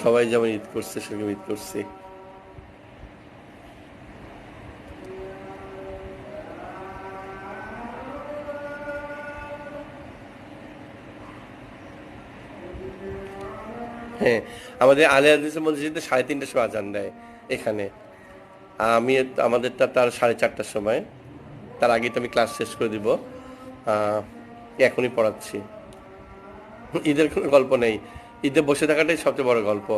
সবাই যেমন ঈদ করছে সেরকম ঈদ করছে। হ্যাঁ, আমাদের আলে হাদিসের মসজিদে 3:30টার সময় আজান দেয় এখানে। আমি আমাদেরটা তার 4:30টার সময়, তার আগে তো আমি ক্লাস শেষ করে দিব। এখনই পড়াচ্ছি। ঈদের কোনো গল্প নেই, ঈদে বসে থাকাটাই সবচেয়ে বড় গল্প।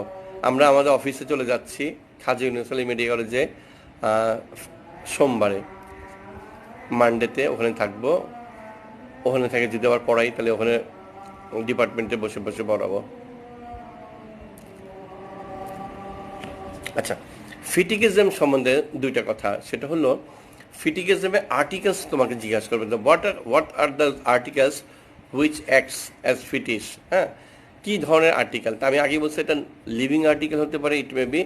আমরা আমাদের অফিসে চলে যাচ্ছি খাজী ইউনুস আলী মেডিকেল কলেজে সোমবারে, মানডেতে ওখানে থাকবো। ওখানে থেকে যদি আবার পড়াই তাহলে ওখানে ডিপার্টমেন্টে বসে বসে পড়াবো। আচ্ছা, ফিটিকিজম সম্বন্ধে 2টা কথা। সেটা হলো ফিটিকিজমে আর্টিকেলস তোমাকে জিজ্ঞাসা করবে, what are the articles which acts as fetish. হ্যাঁ, কী ধরনের আর্টিকেল? তা আমি আগে বলছি এটা লিভিং আর্টিকেল হতে পারে, it may be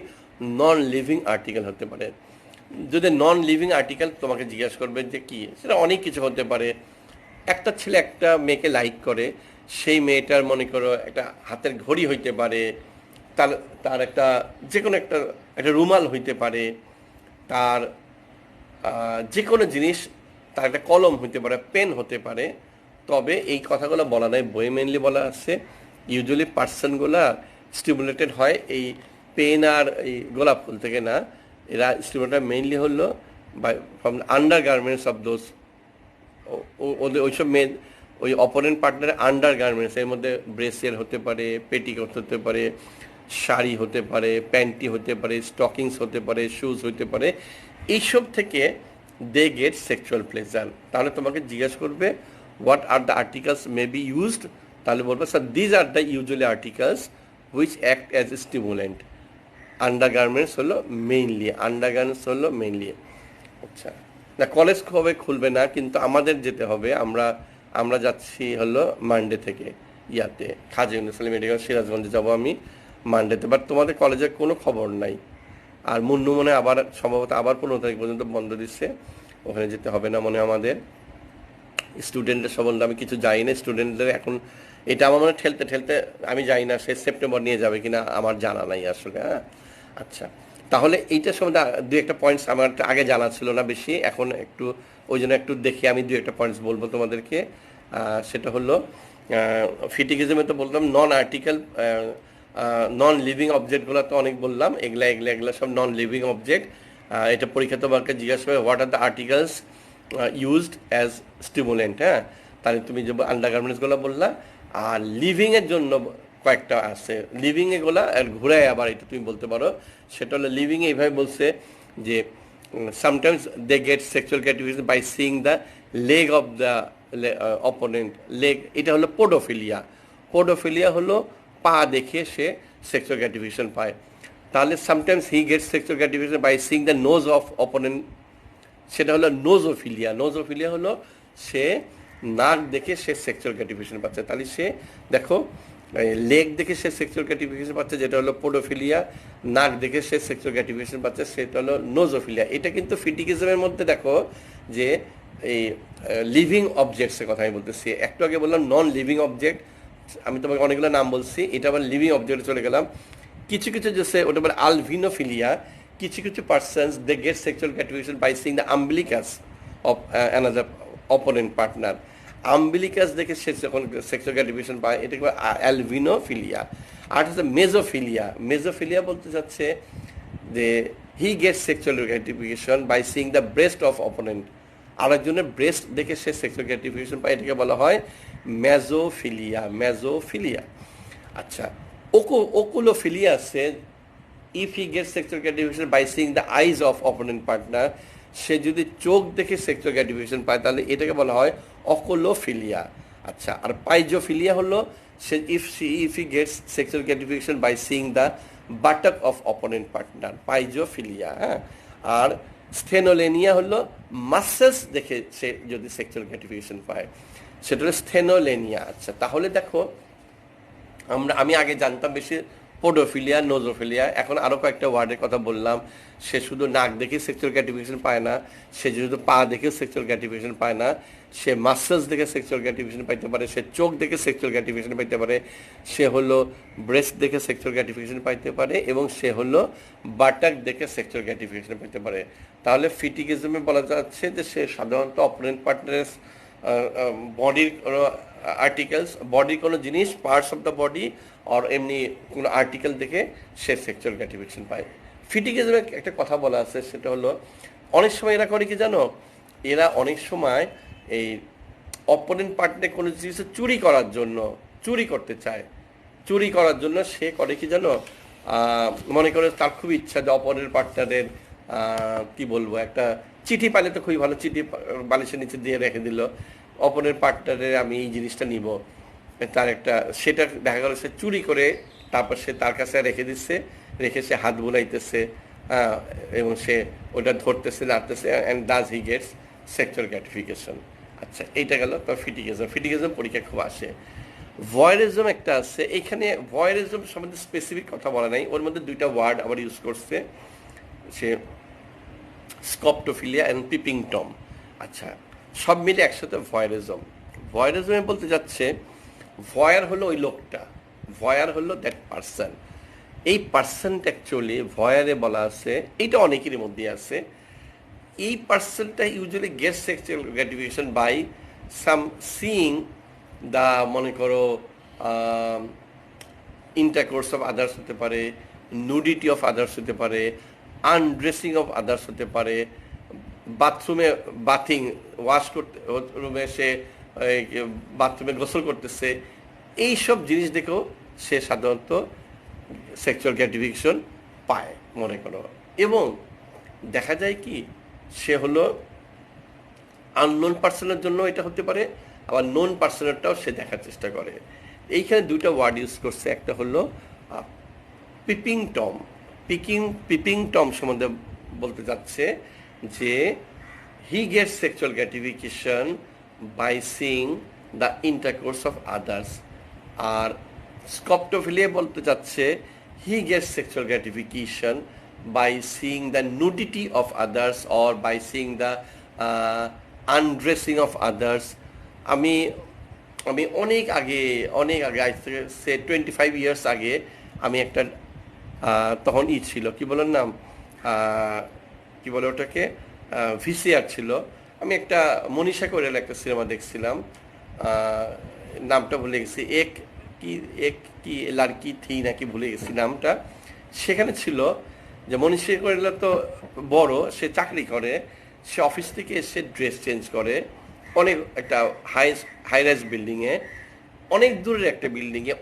non living article হতে পারে। যদি নন লিভিং আর্টিকেল তোমাকে জিজ্ঞাসা করবে যে কি, সেটা অনেক কিছু হতে পারে। একটা ছেলে একটা মেয়েকে লাইক করে, সেই মেয়েটার মনে করো একটা হাতের ঘড়ি হইতে পারে, তার তার একটা যে কোনো একটা রুমাল হইতে পারে, তার যে কোনো জিনিস, তার একটা কলম হইতে পারে, পেন হতে পারে। তবে এই কথাগুলো বলা নাই, বই মেনলি বলা আছে ইউজুয়ালি পার্সনগুলা স্টিমুলেটেড হয় এই পেন আর এই গোলাপ ফুল থেকে না। এরা স্টিমুলেটেড মেইনলি হলো by from under garments of those, ওদের ওইসব মেয়ে ওই অপোনেন্ট পার্টনারের আন্ডার গার্মেন্টস, এর মধ্যে ব্রেসিয়ার হতে পারে, পেটিকোট হতে পারে, শাড়ি হতে পারে, প্যান্টি হতে পারে, স্টকিংস হতে পারে, শুজ হতে পারে, এইসব থেকে দে গেট সেক্সুয়াল প্লেজার। তাহলে তোমাকে জিজ্ঞাসা করবে what are the articles may be used, তাহলে বলবে sir these are the usually articles which act as a stimulant. Under garments হলো মেইনলি। আচ্ছা, না কলেজ কবে খুলবে না, কিন্তু আমাদের যেতে হবে। আমরা যাচ্ছি হলো মানডে থেকে ইয়াতে খাজী ইউনুস আলী মেডিকেল সিরাজগঞ্জে যাবো আমি মানডেতে। বাট তোমাদের কলেজের কোনো খবর নাই। আর মুন্নু মনে সম্ভবত আবার 15 তারিখ পর্যন্ত বন্ধ দিচ্ছে, ওখানে যেতে হবে না মনে আমাদের। স্টুডেন্টদের সম্বন্ধে আমি কিছু জানি না। স্টুডেন্টদের এখন এটা আমার মনে হয় ঠেলতে ঠেলতে আমি জানি না সে সেপ্টেম্বর নিয়ে যাবে কিনা, আমার জানা নাই আসলে। হ্যাঁ, আচ্ছা, তাহলে এইটার সম্বন্ধে দু একটা পয়েন্টস আমার আগে জানা ছিল না বেশি, এখন একটু ওই জন্য একটু দেখি আমি দু একটা পয়েন্টস বলবো তোমাদেরকে। সেটা হলো ফিটিকিজমে তো বললাম নন আর্টিকেল নন লিভিং অবজেক্টগুলো তো অনেক বললাম, এগুলা এগুলা এগুলা সব নন লিভিং অবজেক্ট। এটা পরীক্ষা তোমাকে জিজ্ঞাসা করে what are the articles used as stimulant. হ্যাঁ, তাহলে তুমি যে আন্ডারগার্মেন্টসগুলো বললা, আর লিভিংয়ের জন্য কয়েকটা আছে, লিভিং এগুলা আর ঘুরে আবার এটা তুমি বলতে পারো। সেটা হলো লিভিং এইভাবে বলছে যে sometimes they get sexual gratification by seeing the leg of the opponent leg, এটা হলো পোডোফিলিয়া। পোডোফিলিয়া হলো পা দেখে সে সেক্সুয়াল গ্র্যাটিফিকেশন পায়। তাহলে sometimes he gets sexual gratification by seeing the nose of opponent, সেটা হলো নোজোফিলিয়া। নোজোফিলিয়া হলো সে নাক দেখে সে সেক্সুয়াল গ্র্যাটিফিকেশন পাচ্ছে। তাহলে সে দেখো লেগ দেখে সে সেক্সুয়াল গ্র্যাটিফিকেশন পাচ্ছে, যেটা হলো পোডোফিলিয়া। নাক দেখে সে সেক্সুয়াল গ্র্যাটিফিকেশন পাচ্ছে, সেটা হলো নোজোফিলিয়া। এটা কিন্তু ফিটিকিজমের মধ্যে দেখো যে এই লিভিং অবজেক্টসের কথা আমি বলতেছি। একটু আগে বললাম নন লিভিং অবজেক্ট, আমি তোমাকে অনেকগুলো নাম বলছি, এটা আবার লিভিং অবজেক্টে চলে গেলাম। কিছু কিছু যে ওটা বলে আলভিনোফিলিয়া, কিছু কিছু persons they get sexual gratification by seeing the umbilicus of another opponent partner. Umbilicus দেখে সে যখন সেক্সুয়াল গ্র্যাটিফিকেশন পায়, এটাকে অ্যালভিনোফিলিয়া। আর হচ্ছে মেজোফিলিয়া। মেজোফিলিয়া বলতে চাচ্ছে যে he gets sexual gratification by seeing the breast of opponent, আরেকজনের ব্রেস্ট দেখে সে সেক্সুয়াল গ্র্যাটিফিকেশন পায়, এটাকে বলা হয় মেজোফিলিয়া। মেজোফিলিয়া। আচ্ছা, ওকুলোফিলিয়া আছে, if he gets sexual gratification by seeing the eyes of opponent partner, সে যদি চোখ দেখে সেক্সুয়াল গ্র্যাটিফিকেশন পায় তাহলে এটাকে বলা হয় অকুলোফিলিয়া। আচ্ছা, আর পাইজোফিলিয়া হলো সে if he gets sexual gratification by seeing the buttock of opponent partner, pygophilia. হ্যাঁ, আর স্থেনোলেনিয়া হলো মাসেলস দেখে সে যদি সেক্সুয়াল গ্র্যাটিফিকেশন পায়, সেটা হলো স্থেনোলেনিয়া। আচ্ছা, তাহলে দেখো আমি আগে জানতাম বেশি পোডোফিলিয়া, নোজোফিলিয়া, এখন আরও কয়েকটা ওয়ার্ডের কথা বললাম। সে শুধু নাক দেখে সেক্সুয়াল গ্র্যাটিফিকেশন পায় না, সে শুধু পা দেখে সেক্সুয়াল গ্র্যাটিফিকেশন পায় না, সে মাসেলস দেখে সেক্সুয়াল গ্র্যাটিফিকেশন পাইতে পারে, সে চোখ দেখে সেক্সুয়াল গ্র্যাটিফিকেশন পাইতে পারে, সে হলো ব্রেস্ট দেখে সেক্সুয়াল গ্র্যাটিফিকেশন পাইতে পারে, এবং সে হলো বাটাক দেখে সেক্সুয়াল গ্র্যাটিফিকেশন পাইতে পারে। তাহলে ফিটিকিজমে বলা যাচ্ছে যে সে সাধারণত অপোনেন্ট পার্টনারের বডির কোনো আর্টিকেলস, বডির কোনো জিনিস, পার্টস অফ দ্য বডি আর এমনি কোনো আর্টিকেল দেখে সে সেক্সুয়াল গ্র্যাটিফিকেশন পায়। ফিটিকিজমে একটা কথা বলা আছে, সেটা হলো অনেক সময় এরা করে কি জানো, এরা অনেক সময় এই অপোনেন্ট পার্টনারে কোনো জিনিস চুরি করতে চায়। চুরি করার জন্য সে করে কি জানো, মনে করে তার খুব ইচ্ছা যে অপরের পার্টনারের কি বলবো, একটা চিঠি পাইলে তো খুবই ভালো, চিঠি বালিশের নিচে দিয়ে রেখে দিল, অপরের পার্টনারের আমি এই জিনিসটা নিব, তার একটা, সেটা দেখা গেল সে চুরি করে তারপর সে তার কাছে রেখে দিচ্ছে, রেখে সে হাত বুলাইতেছে, এবং সে ওটা ধরতেছে, নাড়তেছে, and does he gets sexual gratification. আচ্ছা, এইটা গেল তো ফিটিকিজম। ফিটিকিজম পরীক্ষা খুব আসে। ভয়েরিজম একটা আছে, এইখানে ভয়েরিজম সম্বন্ধে স্পেসিফিক কথা বলা নাই, ওর মধ্যে দুইটা ওয়ার্ড আবার ইউজ করছে, সে স্কপটোফিলিয়া অ্যান্ড পিপিং টম। আচ্ছা, সব মিলে একসাথে ভয়েরিজম। ভয়েরিজমে বলতে যাচ্ছে ভয়ার হলো ওই লোকটা, ভয়ার হলো দ্যাট পার্সন। এই পার্সনটা অ্যাকচুয়ালি ভয়ারে বলা আছে, এইটা অনেকেরই মধ্যে আছে। এই পার্সনটা usually gets sexual gratification by some seeing the, মনে করো ইন্টারকোর্স অফ আদার্স হতে পারে, নুডিটি অফ আদার্স হতে পারে, আনড্রেসিং অফ আদার্স হতে পারে, বাথরুমে বাথিং, ওয়াশ করতে রুমে সে বাথরুমে গোসল করতেছে, এইসব জিনিস দেখেও সে সাধারণত সেক্সুয়াল গ্র্যাটিফিকেশন পায় মনে করো। এবং দেখা যায় কি, সে হলো আননোন পার্সনের জন্য এটা হতে পারে, আবার নোন পার্সনেরটাও সে দেখার চেষ্টা করে। এইখানে দুইটা ওয়ার্ড ইউজ করছে, একটা হলো পিপিং টম। পিপিং টম সম্বন্ধে বলতে যাচ্ছে যে he gets sexual gratification by seeing the intercourse of others. আর স্কপটোফিলিয়া বলতে যাচ্ছে he gets sexual gratification by seeing the nudity of others or by seeing the undressing of others, আমি আমি অনেক আগে আজ থেকে সে 25 ইয়ার্স আগে আমি একটা তখন ছিল কি বলেন না, কি বলে ওটাকে, ভিসিআর ছিল। আমি একটা মনীষা কৈরালা একটা সিনেমা দেখছিলাম, আহ, নামটা ভুলে গেছি, এক কি লাড়কি থি নাকি ভুলে গেছি নামটা। সেখানে ছিল যে মনীষা কৈরালা তো বড়, সে চাকরি করে, সে অফিস থেকে এসে ড্রেস চেঞ্জ করে অনেক একটা হাই রাইজ বিল্ডিংয়ে, অনেক দূরের একটা বিল্ডিংয়ে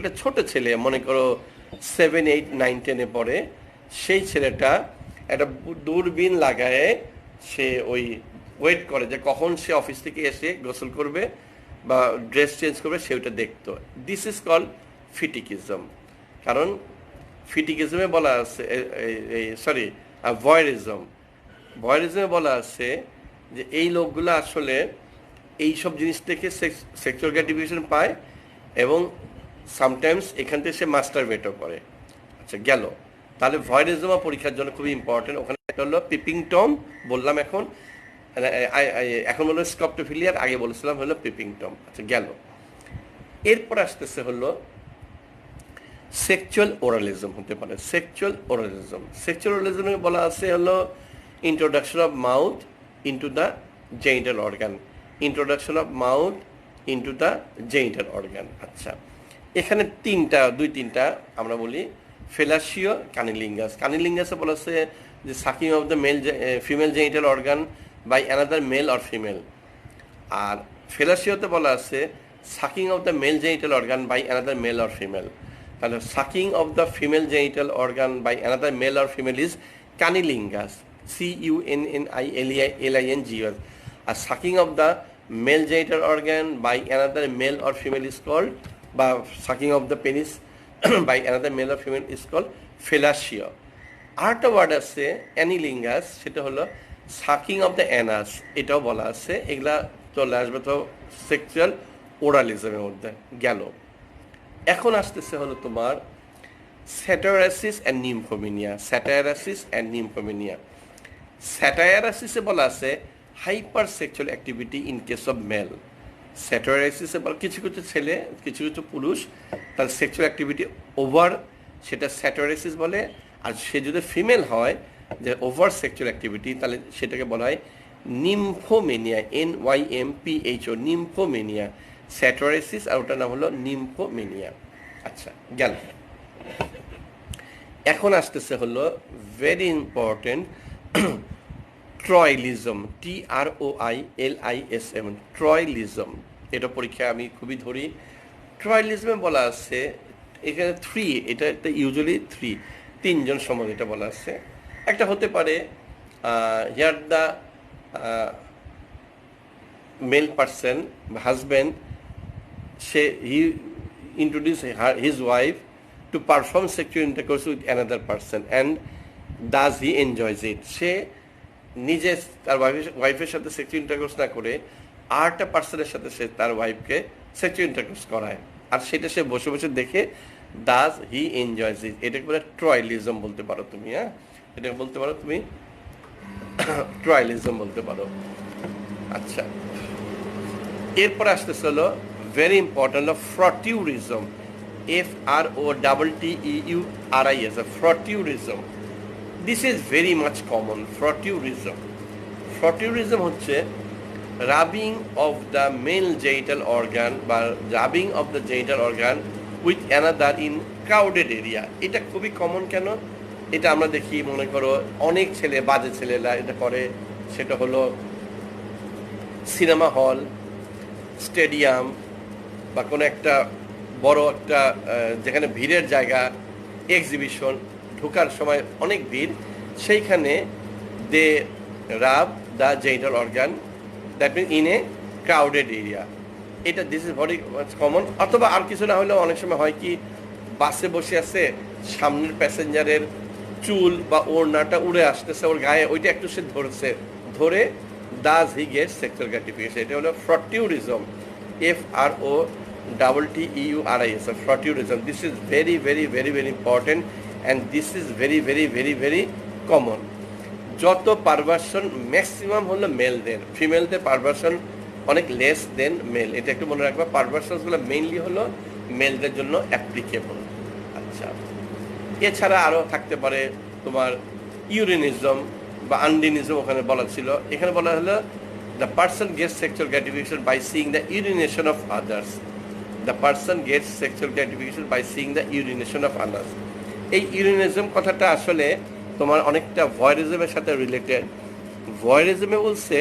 একটা ছোট ছেলে, মনে করো 7, 8, 9, 10-এ পড়ে, সেই ছেলেটা একটা দূরবীন লাগায় সে ওই ওয়েট করে যে কখন সে অফিস থেকে এসে গোসল করবে বা ড্রেস চেঞ্জ করবে, সে ওইটা দেখতো। This is called fetichism. কারণ ফিটিকিজমে বলা আছে, সরি, ভয়েরিজমে বলা আছে যে এই লোকগুলো আসলে এই সব জিনিস থেকে সেক্সুয়াল গ্র্যাটিফিকেশন পায় এবং সামটাইমস এখান থেকে সে মাস্টারবেটও করে। আচ্ছা, গেল। তাহলে ভয়েরিজমা পরীক্ষার জন্য খুবই ইম্পর্টেন্ট। ওখানে একটা হলো পিপিং টম বললাম, এখন হলো স্কপটোফিলিয়ার, আগে বলেছিলাম হলো পিপিং টম। আচ্ছা, গেল। এরপর আসতেছে হলো সেক্সুয়াল ওরালিজম হতে পারে। সেক্সুয়াল ওরালিজমে বলা আছে হলো introduction of mouth into the genital organ. আচ্ছা, এখানে দুই তিনটা আমরা বলি। ফেলাসিও, কানিলিঙ্গাসে বলা আছে যে sucking of the female genital organ by another male or female. আর ফেলাসিওতে বলা আছে sucking of the male genital organ by another male or female. তাহলে sucking of the female genital organ by another male or female is cunnilingus, CUNNILINGAS। আর sucking of the male genital organ by another male or female is called, বা sucking of the penis by another male or female is called ফেলাসিও। আরেকটা ওয়ার্ড আছে অ্যানিলিঙ্গাস, সেটা হলো সাকিং অফ দ্য অ্যানাস, এটাও বলা আছে। এগুলা চলে আসবে তো সেক্সুয়াল ওরালিজমের মধ্যে। গেল। এখন আসতেছে হলো তোমার স্যাটায়ারাসিস অ্যান্ড নিম্ফোমেনিয়া। স্যাটায়ারাসিসে বলা আছে hyper sexual activity in case of male. স্যাটায়ারাসিসে বলা কিছু কিছু পুরুষ তার সেক্সুয়াল অ্যাক্টিভিটি ওভার, সেটা স্যাটায়ারাসিস বলে। আর সে যদি ফিমেল হয় যে ওভার সেক্সুয়াল অ্যাক্টিভিটি, তাহলে সেটাকে বলা হয় নিম্ফোমেনিয়া, NYMPHO, নিম্ফোমেনিয়া। স্যাটায়ারাসিস আর ওটার নাম হলো নিম্ফোমেনিয়া। আচ্ছা, গেল। এখন আসতেছে হলো ভেরি ইম্পর্টেন্ট ট্রয়লিজম, TROILISM, ট্রয়লিজম। এটা পরীক্ষায় আমি খুবই ধরি। ট্রয়লিজমে বলা আছে এখানে এটা ইউজুয়ালি তিনজন সম্বন্ধে এটা বলা আছে। একটা হতে পারে here the mail person, husband, he introduced his wife to perform sexual intercourse with another person and thus he enjoys it. সে নিজে তার ওয়াইফের সাথে সেক্সুয়াল ইন্টারকোর্স না করে আরেকটা পার্সনের সাথে সে তার ওয়াইফকে সেক্সুয়াল ইন্টারকোর্স করায়, আর সেটা সে বসে বসে দেখে, দাস হি এনজয়স ইট। এটাকে বলে ট্রয়লিজম বলতে পারো তুমি। এটাকে বলতে পারো তুমি ট্রয়লিজম বলতে পারো। আচ্ছা, এরপর আসতেছে হলো very important of frotteurism, FROTTEURIS, frotteurism. This is very much common. Frotteurism হচ্ছে rubbing of the male genital organ বা rubbing of the genital organ with another in crowded area. এটা খুবই কমন। কেন? এটা আমরা দেখি, মনে করো অনেক বাজে ছেলেরা এটা করে। সেটা হলো সিনেমা হল, স্টেডিয়াম বা কোনো একটা বড় একটা যেখানে ভিড়ের জায়গা, এক্সিবিশন, ঢোকার সময় অনেক ভিড়, সেইখানে they rub the genital organ, that mean in a crowded area. This is very much common. অথবা আর কিছু না হলেও অনেক সময় হয় কি, বাসে বসে আছে, সামনের প্যাসেঞ্জারের চুল বা ওড়নাটা উড়ে আসতেছে ওর গায়ে, ওইটা একটু সে ধরে দাস হি গেটস সেক্সুয়াল গ্র্যাটিফিকেশন। এটা হলো ফ্রটিউরিজম, FROTTEURIS, frotteurism. This is very, very, very, very important and this is very, very, very, very common. যত পারভার্সন ম্যাক্সিমাম হলো মেলদের, ফিমেলদের পারভার্সন অনেক লেস দেন মেল। এটা একটু মনে রাখবা, পারভার্সনসগুলো মেইনলি হলো মেলদের জন্য অ্যাপ্লিকেবল। আচ্ছা, এছাড়া আরও থাকতে পারে তোমার ইউরিনিজম বা আন্ডিনিজম, ওখানে বলা ছিল। এখানে বলা হলো the person gets sexual gratification by seeing the urination of others. The person gets sexual gratification by seeing the urination of others. এই ইউরিনিজম কথাটা আসলে তোমার অনেকটা ভয়েরিজমের সাথে রিলেটেড। ভয়েরিজমে বলছে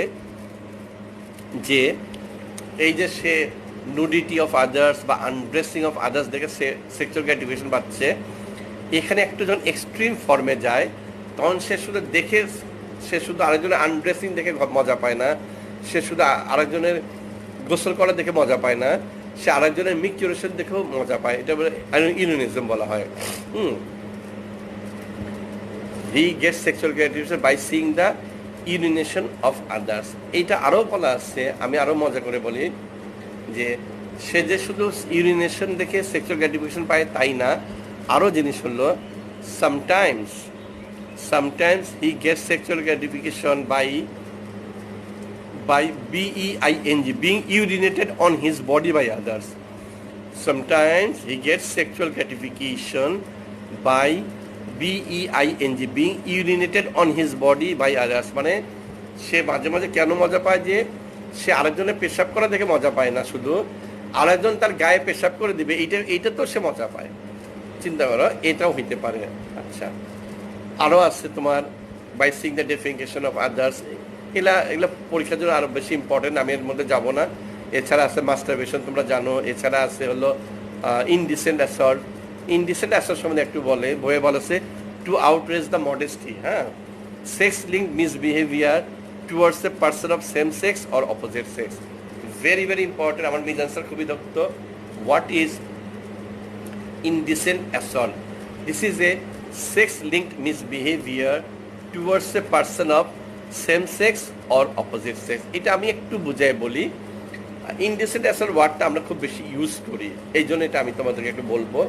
যে এই যে সে নুডিটি অফ আদার্স বা আনড্রেসিং অফ আদার্স দেখে সে সেক্সুয়াল গ্র্যাটিফিকেশন পাচ্ছে। এখানে একটু যখন এক্সট্রিম ফর্মে যায় তখন সে শুধু দেখে, সে শুধু আরেকজনের আনড্রেসিং দেখে মজা পায় না, সে শুধু আরেকজনের গোসল করা দেখে মজা পায় না, সে আরেকজনের মিকচুরেশন দেখেও মজা পায়। এটা বলে ইউরিনিজম বলা হয়। He gets sexual gratification by seeing the urination of others. এইটা আরও বলা আছে, আমি আরও মজা করে বলি যে সে যে শুধু ইউরিনেশন দেখে সেক্সুয়াল গ্র্যাটিফিকেশন পায় তাই না, আরও জিনিস হলো sometimes he gets sexual gratification by BEING, being urinated on his body by others. Sometimes he gets sexual gratification by BEING, being urinated on his body by others. মানে সে মাঝে মাঝে কেন মজা পায় যে সে আরেকজনের পেশাব করা দেখে মজা পায় না, শুধু আরেকজন তার গায়ে পেশাব করে দিবে এইটা তো সে মজা পায়। চিন্তা করো, এটাও হইতে পারে। আচ্ছা, আরও আছে তোমার by seeing the defecation of others. এগুলো পরীক্ষার জন্য আরও বেশি ইম্পর্টেন্ট, আমি এর মধ্যে যাব না। এছাড়া আছে মাস্টারবেশন, তোমরা জানো। এছাড়া আছে হলো ইনডিসেন্ট অ্যাসল্ট। ইনডিসেন্ট অ্যাসল্ট সম্বন্ধে একটু বইয়ে বলেছে টু আউটরেজ দ্য মডেস্টি, হ্যাঁ, sex link misbehaviour towards a person of same sex or opposite sex. Very very important, আমার মিজ আনসার খুবই দক্ষ। What is indecent assault? This is a sex-linked misbehavior towards a person of same sex or opposite sex. এটা আমি একটু বুঝাই বলি। ইনডিসেন্ট অ্যাসল্ট ওয়ার্ডটা আমরা খুব বেশি ইউজ করি, এই জন্য এটা আমি তোমাদেরকে একটু বলবো।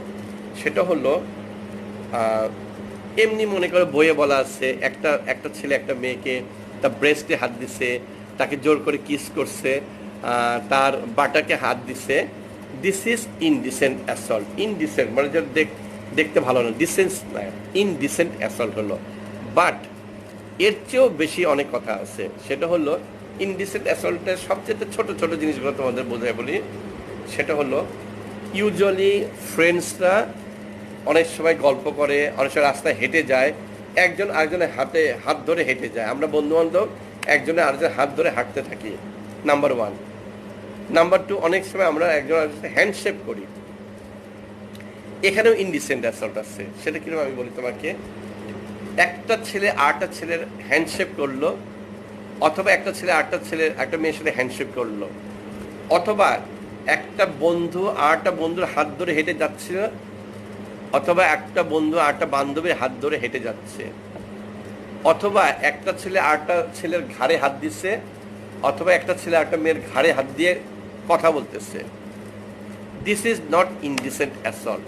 সেটা হলো এমনি মনে করে বইয়ে বলা আছে একটা ছেলে একটা মেয়েকে তার ব্রেস্টে হাত দিছে, তাকে জোর করে কিস করছে, তার বাটাকে হাত দিছে। This is indecent assault. Indecent মানে যে দেখতে ভালো না, ডিসেন্স না, ইনডিসেন্ট অ্যাসল্ট হলো। বাট এর চেয়েও বেশি অনেক কথা আছে। সেটা হলো ইনডিসেন্ট অ্যাসল্টের সবচেয়ে ছোট ছোট জিনিসগুলো তোমাদের বোঝায় বলি। সেটা হলো ইউজুয়ালি ফ্রেন্ডসরা অনেক সময় গল্প করে, অনেক সময় রাস্তায় হেঁটে যায়, একজন আরেকজনের হাত ধরে হেঁটে যায়। আমরা বন্ধুবান্ধব একজনে আরেকজনের হাত ধরে হাঁটতে থাকি, নাম্বার ওয়ান। নাম্বার টু, অনেক সময় আমরা একজন আরেকজনের হ্যান্ডশেক করি। এখানেও ইনডিসেন্ট অ্যাসল্ট আছে। সেটা কিরকম আমি বলি তোমাকে, একটা ছেলে আরেকটা ছেলের হ্যান্ডশেক করলো, অথবা একটা ছেলে একটা মেয়ের সাথে হ্যান্ডশেক করলো, অথবা একটা বন্ধু আরেকটা বন্ধুর হাত ধরে হেঁটে যাচ্ছিল, অথবা একটা বন্ধু আরেকটা বান্ধবীর হাত ধরে হেঁটে যাচ্ছে, অথবা একটা ছেলে আরেকটা ছেলের ঘাড়ে হাত দিচ্ছে, অথবা একটা ছেলে আরেকটা মেয়ের ঘাড়ে হাত দিয়ে কথা বলতেছে। This is not indecent assault.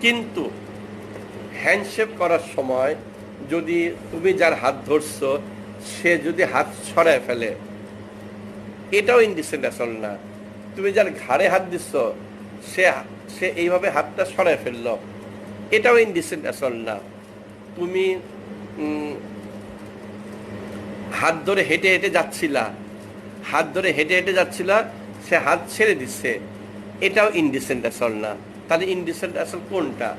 কিন্তু হ্যান্ডশেক করার সময় যদি তুমি যার হাত ধরছো সে যদি হাত সরায় ফেলে, এটাও ইনডিসেন্ট অ্যাসল্ট না। তুমি যার ঘাড়ে হাত দিচ্ছ সে এইভাবে হাতটা সরায় ফেললো, এটাও ইনডিসেন্ট অ্যাসল্ট না। তুমি হাত ধরে হেঁটে হেঁটে যাচ্ছিলা, সে হাত ছেড়ে দিচ্ছে, এটাও ইনডিসেন্ট অ্যাসল্ট না। তাহলে ইনডিসেন্ট অ্যাসল্ট কোনটা?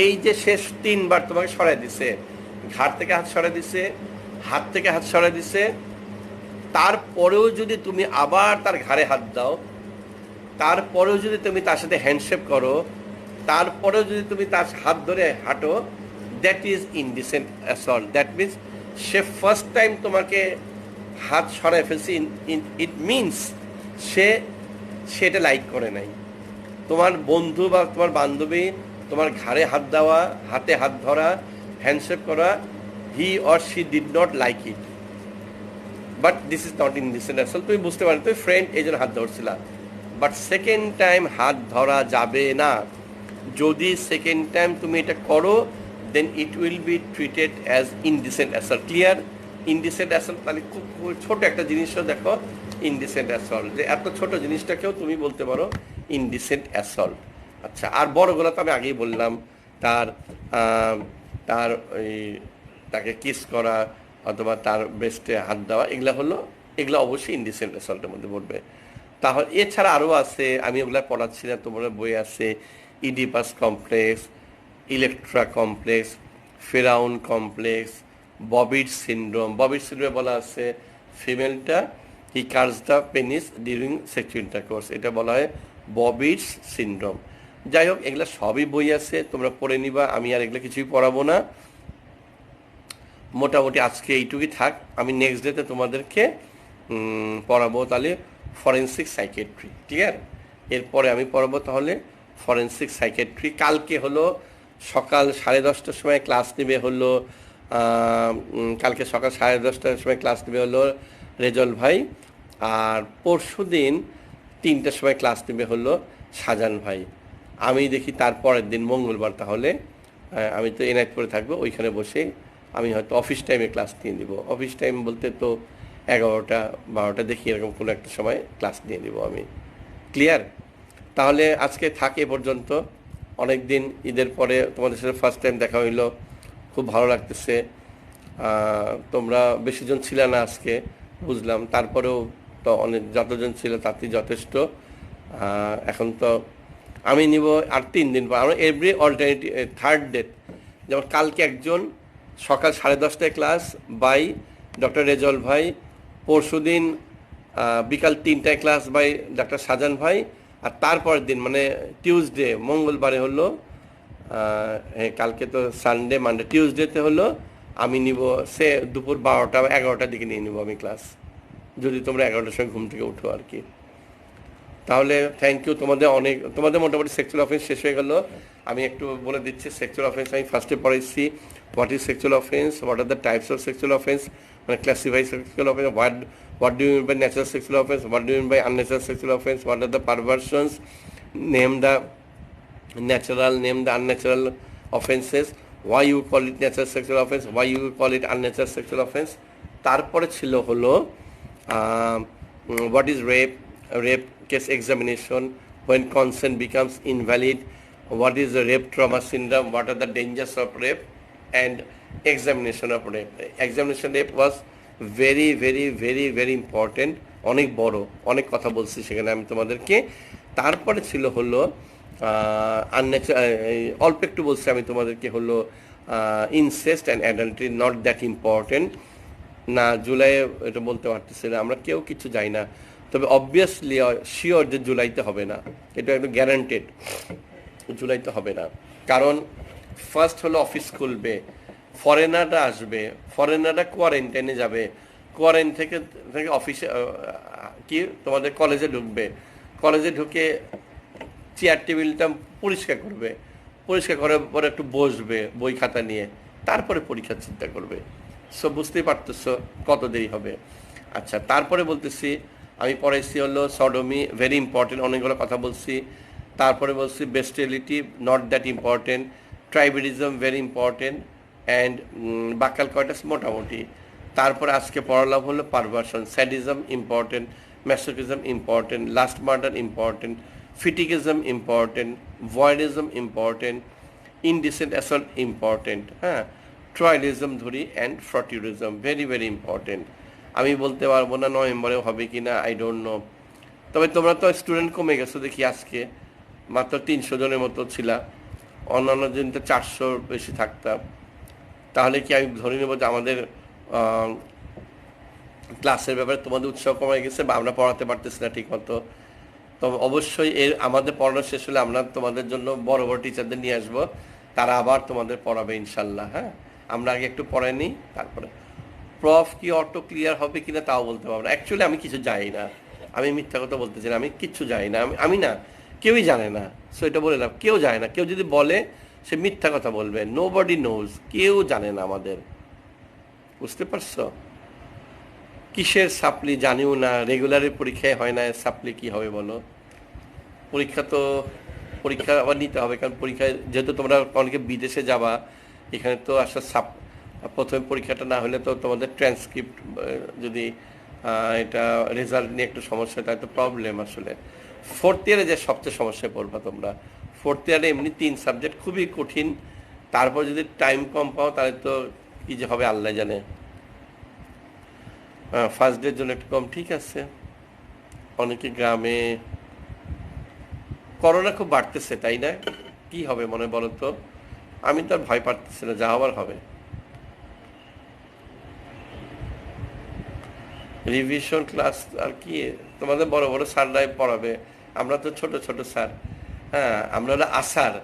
এই যে শেষ 3 বার তোমাকে সরাই দিছে, ঘাড় থেকে হাত সরাই দিছে, হাত থেকে হাত সরাই দিছে, তারপরেও যদি তুমি আবার তার ঘাড়ে হাত দাও, তারপরেও যদি তুমি তার সাথে হ্যান্ডশেক করো, তারপরেও যদি তুমি তার হাত ধরে হাঁটো, that is indecent assault. That means say first time তোমাকে হাত সরাই ফেলছে, ইট মিনস সেটা লাইক করে নাই। তোমার বন্ধু বা তোমার বান্ধবী তোমার ঘাড়ে হাত দেওয়া, হাতে হাত ধরা, হ্যান্ডশেক করা, he or she did not like it, but this is not indecent assault. তুমি বুঝতে পারো তুমি ফ্রেন্ড এই জন্য হাত ধরছিলা, বাট সেকেন্ড টাইম হাত ধরা যাবে না। যদি সেকেন্ড টাইম তুমি এটা করো, then it will be treated as indecent assault. Clear? Indecent assault তাহলে খুব ছোট একটা জিনিসও দেখো, ইনডিসেন্ট অ্যাসল্ট, যে এত ছোট জিনিসটাকেও তুমি বলতে পারো ইনডিসেন্ট অ্যাসল্ট। আচ্ছা, আর বড়গুলো তো আমি আগেই বললাম, তার আহ, তার ওই তাকে কিস করা অথবা তার ব্রেস্টে হাত দেওয়া, এগুলো অবশ্যই ইনডিসেন্ট অ্যাসল্টের মধ্যে পড়বে। তাহলে এছাড়া আরও আছে, আমি ওগুলো পড়াচ্ছি না, তোমার বই আছে ইডিপাস কমপ্লেক্স, ইলেকট্রা কমপ্লেক্স, ফেরাউন কমপ্লেক্স, ববিড সিনড্রোম। ববিড সিনড্রোমে বলা আছে ফিমেলটা he cuts the penis during sexual intercourse, এটা বলা হয় ববিডস সিনড্রোম। যাই হোক, এগুলো সবই বই আছে, তোমরা পড়ে নিবা, আমি আর এগুলো কিছুই পড়াবো না। মোটামুটি আজকে এইটুকুই থাক, আমি নেক্সট ডেতে তোমাদেরকে পড়াবো তাহলে ফরেন্সিক সাইকেট্রি, ঠিক আছে? এরপরে আমি পড়াবো তাহলে ফরেন্সিক সাইকেট্রি। কালকে হলো সকাল 10:30টার সময় ক্লাস নেবে হলো কালকে সকাল 10:30টার সময় ক্লাস নেবে হলো রেজল ভাই, আর পরশু দিন 3টার সময় ক্লাস নেবে হলো শাহজান ভাই। আমি দেখি তারপরের দিন মঙ্গলবার তাহলে আমি তো এনআইতপুরে থাকবো, ওইখানে বসে আমি হয়তো অফিস টাইমে ক্লাস নিয়ে নিব। অফিস টাইম বলতে তো 11টা 12টা দেখি, এরকম কোনো একটা সময় ক্লাস নিয়ে নিব আমি। ক্লিয়ার? তাহলে আজকে থাকে এ পর্যন্ত। অনেক দিন ঈদের পরে তোমাদের সাথে ফার্স্ট টাইম দেখা হইলো, খুব ভালো লাগতেছে। তোমরা বেশিজন ছিল না আজকে, বুঝলাম, তারপরেও তো অনেক যতজন ছিল তাতেই যথেষ্ট। এখন তো আমি নিব আর 3 দিন পর, আমরা এভরি অল্টারনেটিভ থার্ড ডেট, যেমন কালকে একজন সকাল 10:30টায় ক্লাস বাই ডক্টর রেজল ভাই, পরশু দিন বিকাল 3টায় ক্লাস বাই ডক্টর শাহজান ভাই, আর তারপরের দিন মানে টিউসডে মঙ্গলবারে হলো হ্যাঁ কালকে তো সানডে মানডে, টিউসডেতে হলো আমি নিব সে দুপুর 12টা বা 11টার দিকে নিয়ে নিব আমি ক্লাস, যদি তোমরা 11টার সময় ঘুম থেকে উঠো আর কি। তাহলে থ্যাংক ইউ তোমাদের মোটামুটি সেক্সুয়াল অফেন্স শেষ হয়ে গেল। আমি একটু বলে দিচ্ছি সেক্সুয়াল অফেন্স আমি ফার্স্টে পড়াইছি what is sexual offence, what are the types of sexual offence, মানে classify sexual offence, what do you mean by natural sexual offense, what do you mean by unnatural sexual offense, what are the perversions, name the natural, name the unnatural offenses, why you call it natural sexual offense, why you call it unnatural sexual offense। তারপরে ছিল হলো what is rape case examination, when consent becomes invalid, what is the rape trauma syndrome, what are the dangers of rape, and examination of rape. Examination rape was very very very very important, অনেক বড়, অনেক কথা বলছি সেখানে আমি তোমাদেরকে। তারপরে ছিল হলো অল্প একটু বলছি আমি তোমাদেরকে হলো incest and adultery, not that important না, জুলাইয়ে এটা বলতে পারতেছি না, আমরা কেউ কিছু যাই না, তবে অবভিয়াসলি শিওর যে জুলাইতে হবে না, এটা একদম গ্যারান্টেড, জুলাইতে হবে না। কারণ ফার্স্ট হলো অফিস খুলবে, ফরেনাররা আসবে, ফরেনাররা কোয়ারেন্টাইনে যাবে, কোয়ারেন্টাইন থেকে অফিসে কি তোমাদের কলেজে ঢুকবে, কলেজে ঢুকে চেয়ার টেবিলটা পরিষ্কার করবে, পরিষ্কার করার পরে একটু বসবে বই খাতা নিয়ে, তারপরে পরীক্ষার চিন্তা করবে। সো বুঝতেই পারতেছো কত দেরি হবে। আচ্ছা, তারপরে বলতেছি আমি পড়াইছি হলো সডোমি, ভেরি ইম্পর্টেন্ট, অনেকগুলো কথা বলছি। তারপরে বলছি bestiality, not that important, tribadism very important, and buccal coitus মোটামুটি। তারপরে আজকে পড়ালাম হলো perversion, sadism important, masochism important, lust murder important, fetichism important, voyeurism important, indecent assault important, হ্যাঁ, ট্রয়ালিজম ধরি, and frotteurism very very important. আমি বলতে পারবো না নভেম্বরেও হবে কি না, আই ডোন্ট নো। তবে তোমরা তো স্টুডেন্ট কমে গেছো দেখি, আজকে মাত্র 300 জনের মতো ছিলা, অন্যান্য দিন তো 400 বেশি থাকতাম। তাহলে কি আমি ধরে নেবো যে আমাদের ক্লাসের ব্যাপারে তোমাদের উৎসাহ কমে গেছে বা আমরা পড়াতে পারতেছি না ঠিক মতো? তবে অবশ্যই আমাদের পড়ানো শেষ হলে আমরা তোমাদের জন্য বড় বড় টিচারদের নিয়ে আসবো, তারা আবার তোমাদের পড়াবে ইনশাল্লাহ। হ্যাঁ, আমরা আগে একটু পড়াই নিই, তারপরে প্রফ কি অটো ক্লিয়ার হবে কিনা তাও বলতে পারবো না। অ্যাকচুয়ালি আমি কিছু জানি না, আমি মিথ্যা কথা বলতেছি না, আমি কিচ্ছু জানি না, আমি না, কেউই জানে না। সো এটা বলে না, কেউ জানে না, কেউ যদি বলে সে মিথ্যা কথা বলবে, নো বডি নোজ, কেউ জানে না আমাদের, বুঝতে পারছো? কিসের সাপ্লি জানিও না, রেগুলারের পরীক্ষায় হয় না, সাপ্লি কি হবে বলো? পরীক্ষা আবার নিতে হবে, কারণ পরীক্ষায় যেহেতু তোমরা অনেকে বিদেশে যাবা, এখানে তো আসলে প্রথমে পরীক্ষাটা না হলে তো তোমাদের ট্রান্সক্রিপ্ট যদি এটা রেজাল্ট নিয়ে একটু সমস্যা, তাই তো প্রবলেম আসলে। ফোর্থ ইয়ারে যে সবচেয়ে সমস্যায় পড়বা তোমরা। ফোর্থ ইয়ারে এমনি 3 সাবজেক্ট খুবই কঠিন, তারপর যদি টাইম কম পাও তাহলে তো কি যে হবে আল্লাহ জানে। ফার্স্ট ডের জন্য একটু কম, ঠিক আছে। অনেকে গ্রামে, করোনা খুব বাড়তেছে তাই না? কি হবে মনে বলো তো? আমি তো আর ভয় পাচ্ছি না, যা হবার হবে। রিভিশন ক্লাস আর কি, তোমাদের বড় বড় স্যাররাই পড়াবে, আমরা তো ছোট ছোট স্যার। হ্যাঁ, আমরা হলো আসার,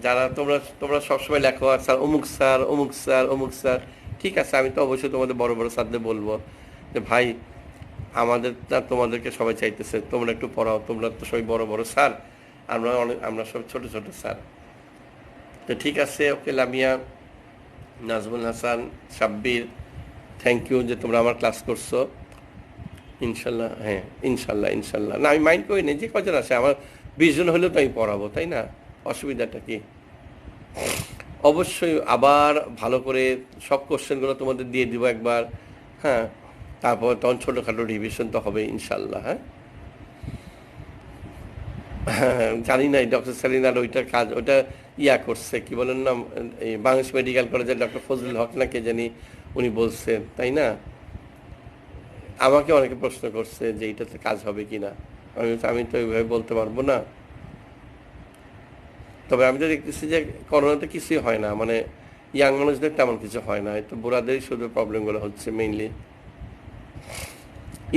যারা তোমরা তোমরা সবসময় লেখো আর স্যার অমুক স্যার অমুক স্যার অমুক স্যার। ঠিক আছে, আমি তো অবশ্যই তোমাদের বড় বড় স্যারদের বলবো যে ভাই আমাদের না, তোমাদেরকে সবাই চাইতেছে তোমরা একটু পড়াও, তোমরা তো সবাই বড় বড় স্যার, আমরা সব ছোট ছোট স্যার। তো ঠিক আছে, ওকে লামিয়া, নাজমুল হাসান, সাব্বির, থ্যাংক ইউ যে তোমরা আমার ক্লাস করছো। ইনশাল্লাহ, হ্যাঁ ইনশাল্লাহ ইনশাল্লাহ। না আমি মাইন্ড করি না, যে কজন আছে আমার 20 জন হলেও তো আমি পড়াবো, তাই না? অসুবিধাটা কি? অবশ্যই আবার ভালো করে সব কোশ্চেনগুলো তোমাদের দিয়ে দিব একবার। হ্যাঁ, তারপর তখন ছোটোখাটো রিভিশন তো হবে ইনশাল্লাহ। হ্যাঁ, হ্যাঁ, জানি না ডক্টর সালিনার ওইটার কাজ, ওটা ইয়া করছে, কি বলেন না, এই বাংলাদেশ মেডিকেল কলেজের ডক্টর ফজলুল হক না কে জানি, উনি বলছেন, তাই না? আমাকে অনেকে প্রশ্ন করছে যে এইটাতে কাজ হবে কি না। আমি তো ওইভাবে বলতে পারবো না। তবে আমি তো দেখতেছি যে করোনাতে কিছুই হয় না, মানে ইয়াং মানুষদের তেমন কিছু হয় না, তো বুড়াদেরই শুধু প্রবলেমগুলো হচ্ছে মেইনলি।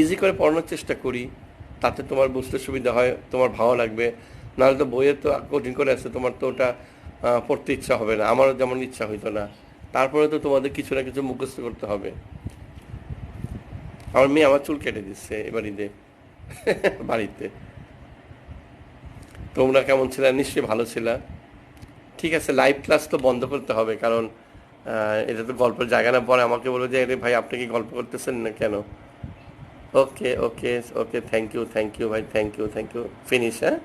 ইজি করে পড়ানোর চেষ্টা করি, তাতে তোমার বুঝতে সুবিধা হয়, তোমার ভালো লাগবে। নাহলে তো বইয়ে তো কঠিন করে আছে, তোমার তো ওটা পড়তে ইচ্ছা হবে না, আমারও যেমন ইচ্ছা হইতো না। তারপরে তো তোমাদের কিছু না কিছু মুখস্থ করতে হবে। আমার মেয়ে আমার চুল কেটে দিচ্ছে এবার ঈদে বাড়িতে। তোমরা কেমন ছিলা? নিশ্চয়ই ভালো ছিলা। ঠিক আছে, লাইভ ক্লাস তো বন্ধ করতে হবে, কারণ এটা তো গল্পের জায়গা না। পরে আমাকে বলবো যে আরে ভাই আপনি কি গল্প করতেছেন না কেন? ওকে ওকে ওকে, থ্যাংক ইউ ভাই, থ্যাংক ইউ, ফিনিশ, হ্যাঁ।